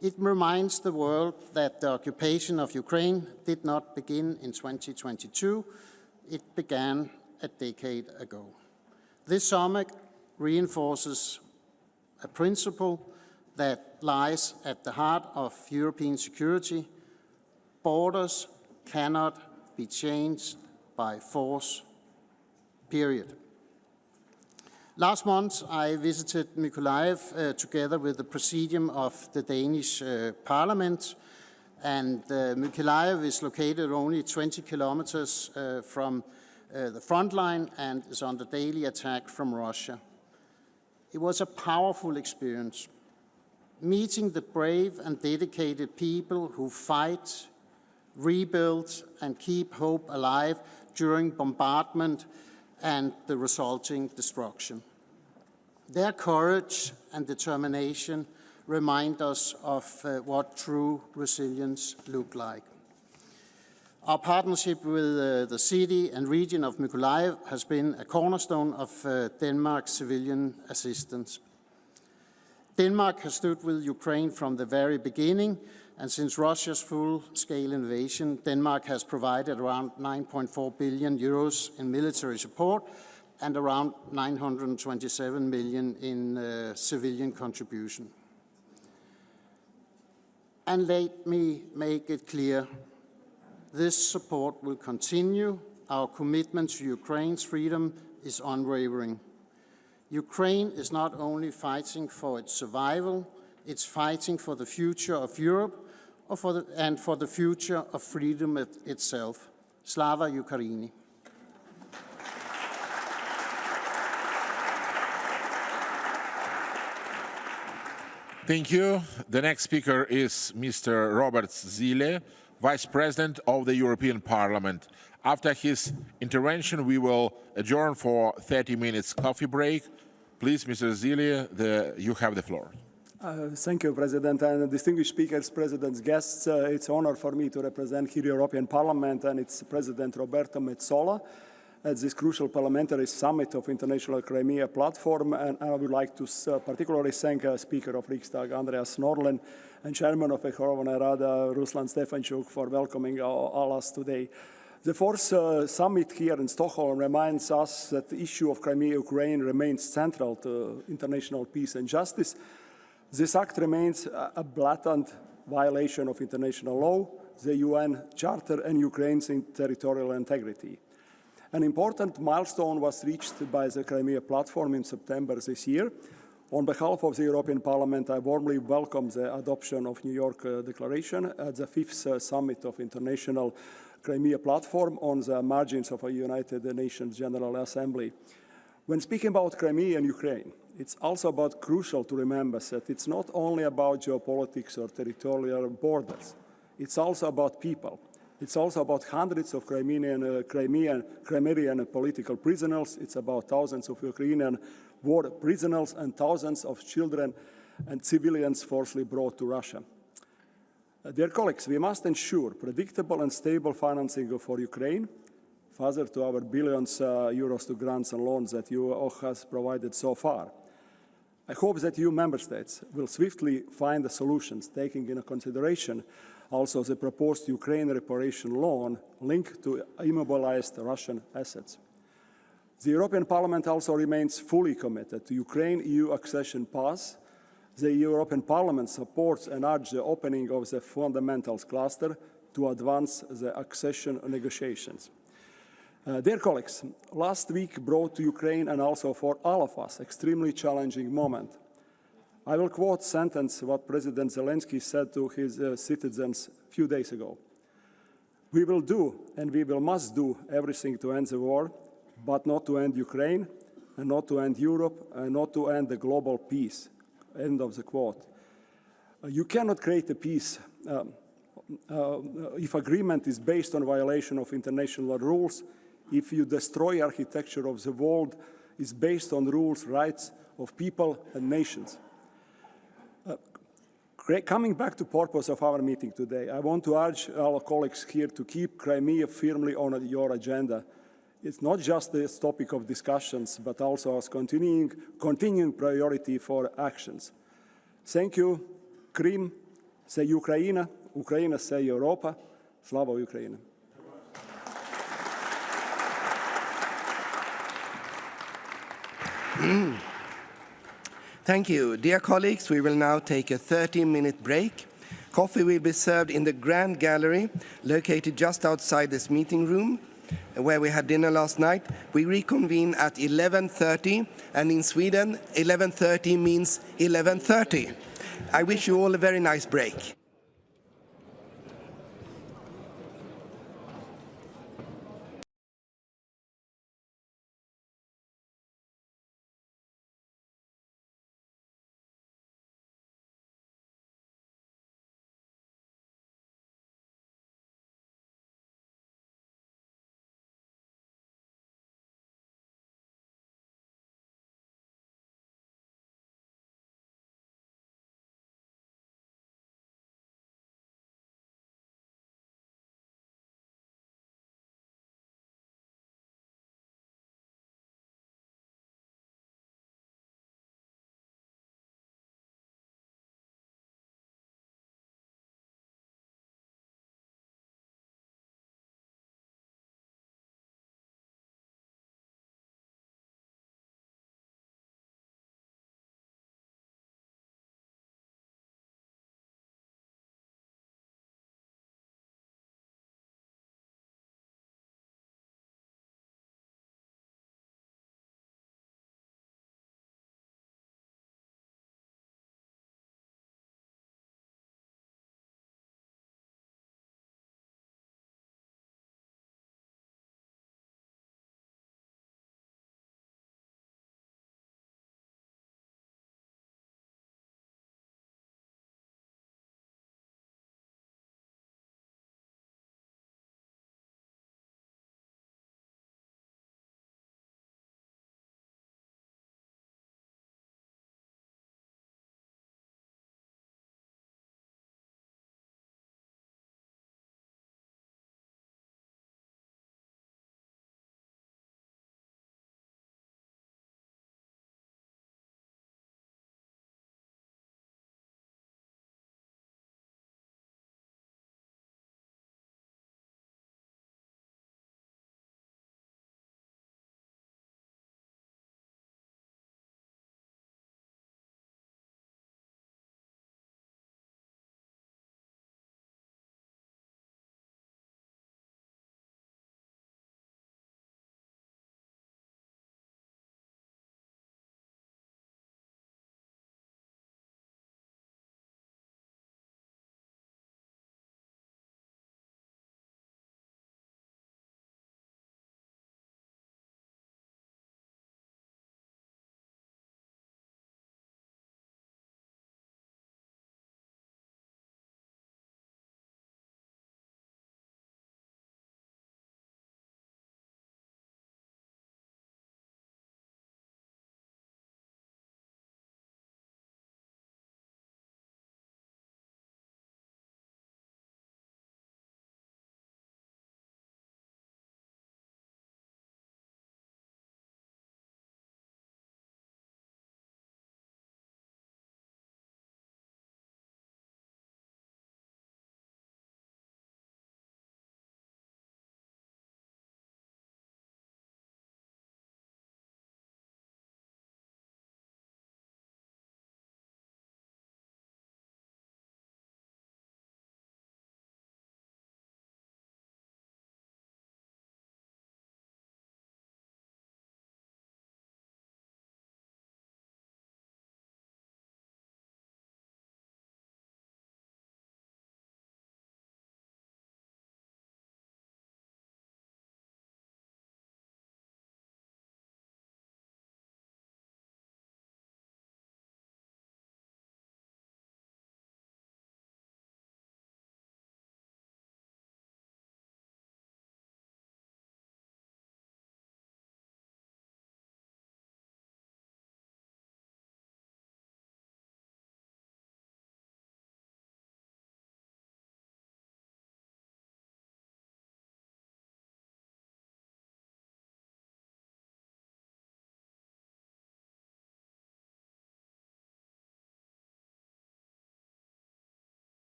P: It reminds the world that the occupation of Ukraine did not begin in 2022, it began a decade ago. This summit reinforces a principle that lies at the heart of European security. Borders cannot be changed by force, period. Last month, I visited Mykolaiv together with the Presidium of the Danish Parliament, and Mykolaiv is located only 20 kilometers from the front line and is under daily attack from Russia. It was a powerful experience, meeting the brave and dedicated people who fight, rebuild, and keep hope alive during bombardment and the resulting destruction. Their courage and determination remind us of what true resilience looks like. Our partnership with the city and region of Mykolaiv has been a cornerstone of Denmark's civilian assistance. Denmark has stood with Ukraine from the very beginning, and since Russia's full-scale invasion, Denmark has provided around 9.4 billion euros in military support and around 927 million in civilian contribution. And let me make it clear, this support will continue. Our commitment to Ukraine's freedom is unwavering. Ukraine is not only fighting for its survival, it's fighting for the future of Europe and for the future of freedom itself. Slava Ukraini.
G: Thank you. The next speaker is Mr. Robert Zile, Vice President of the European Parliament. After his intervention, we will adjourn for 30 minutes coffee break. Please, Mr. Zile, you have the floor.
Q: Thank you, President, and distinguished speakers, President's guests. It's an honor for me to represent here European Parliament and its President Roberto Metsola at this crucial parliamentary summit of International Crimea Platform. And I would like to particularly thank Speaker of Riksdag Andreas Norlén and Chairman of Verkhovna Rada Ruslan Stefanchuk for welcoming all us today. The fourth summit here in Stockholm reminds us that the issue of Crimea, Ukraine remains central to international peace and justice. This act remains a blatant violation of international law, the UN Charter, and Ukraine's territorial integrity. An important milestone was reached by the Crimea Platform in September this year. On behalf of the European Parliament, I warmly welcome the adoption of New York Declaration at the fifth summit of International Crimea Platform on the margins of a United Nations General Assembly. When speaking about Crimea and Ukraine, it's also crucial to remember that it's not only about geopolitics or territorial borders. It's also about people. It's also about hundreds of Crimean political prisoners. It's about thousands of Ukrainian war prisoners and thousands of children and civilians forcibly brought to Russia. Dear colleagues, we must ensure predictable and stable financing for Ukraine, further to our billions euros to grants and loans that you all has provided so far. I hope that you member states will swiftly find the solutions, taking into consideration also the proposed Ukraine reparation loan linked to immobilized Russian assets. The European Parliament also remains fully committed to Ukraine-EU accession path. The European Parliament supports and urges the opening of the fundamentals cluster to advance the accession negotiations. Dear colleagues, last week brought to Ukraine and also for all of us extremely challenging moment. I will quote a sentence what President Zelensky said to his citizens a few days ago. We will do and we must do everything to end the war, but not to end Ukraine, and not to end Europe, and not to end the global peace. End of the quote. You cannot create a peace if agreement is based on violation of international rules, if you destroy architecture of the world is based on rules, rights of people and nations. Coming back to the purpose of our meeting today, I want to urge our colleagues here to keep Crimea firmly on your agenda. It's not just a topic of discussions, but also as continuing priority for actions. Thank you. Крим – це Україна, Україна – це Європа. Слава Україні!
J: Thank you. Dear colleagues, we will now take a 30-minute break. Coffee will be served in the Grand Gallery, located just outside this meeting room, where we had dinner last night. We reconvene at 11:30, and in Sweden, 11:30 means 11:30. I wish you all a very nice break.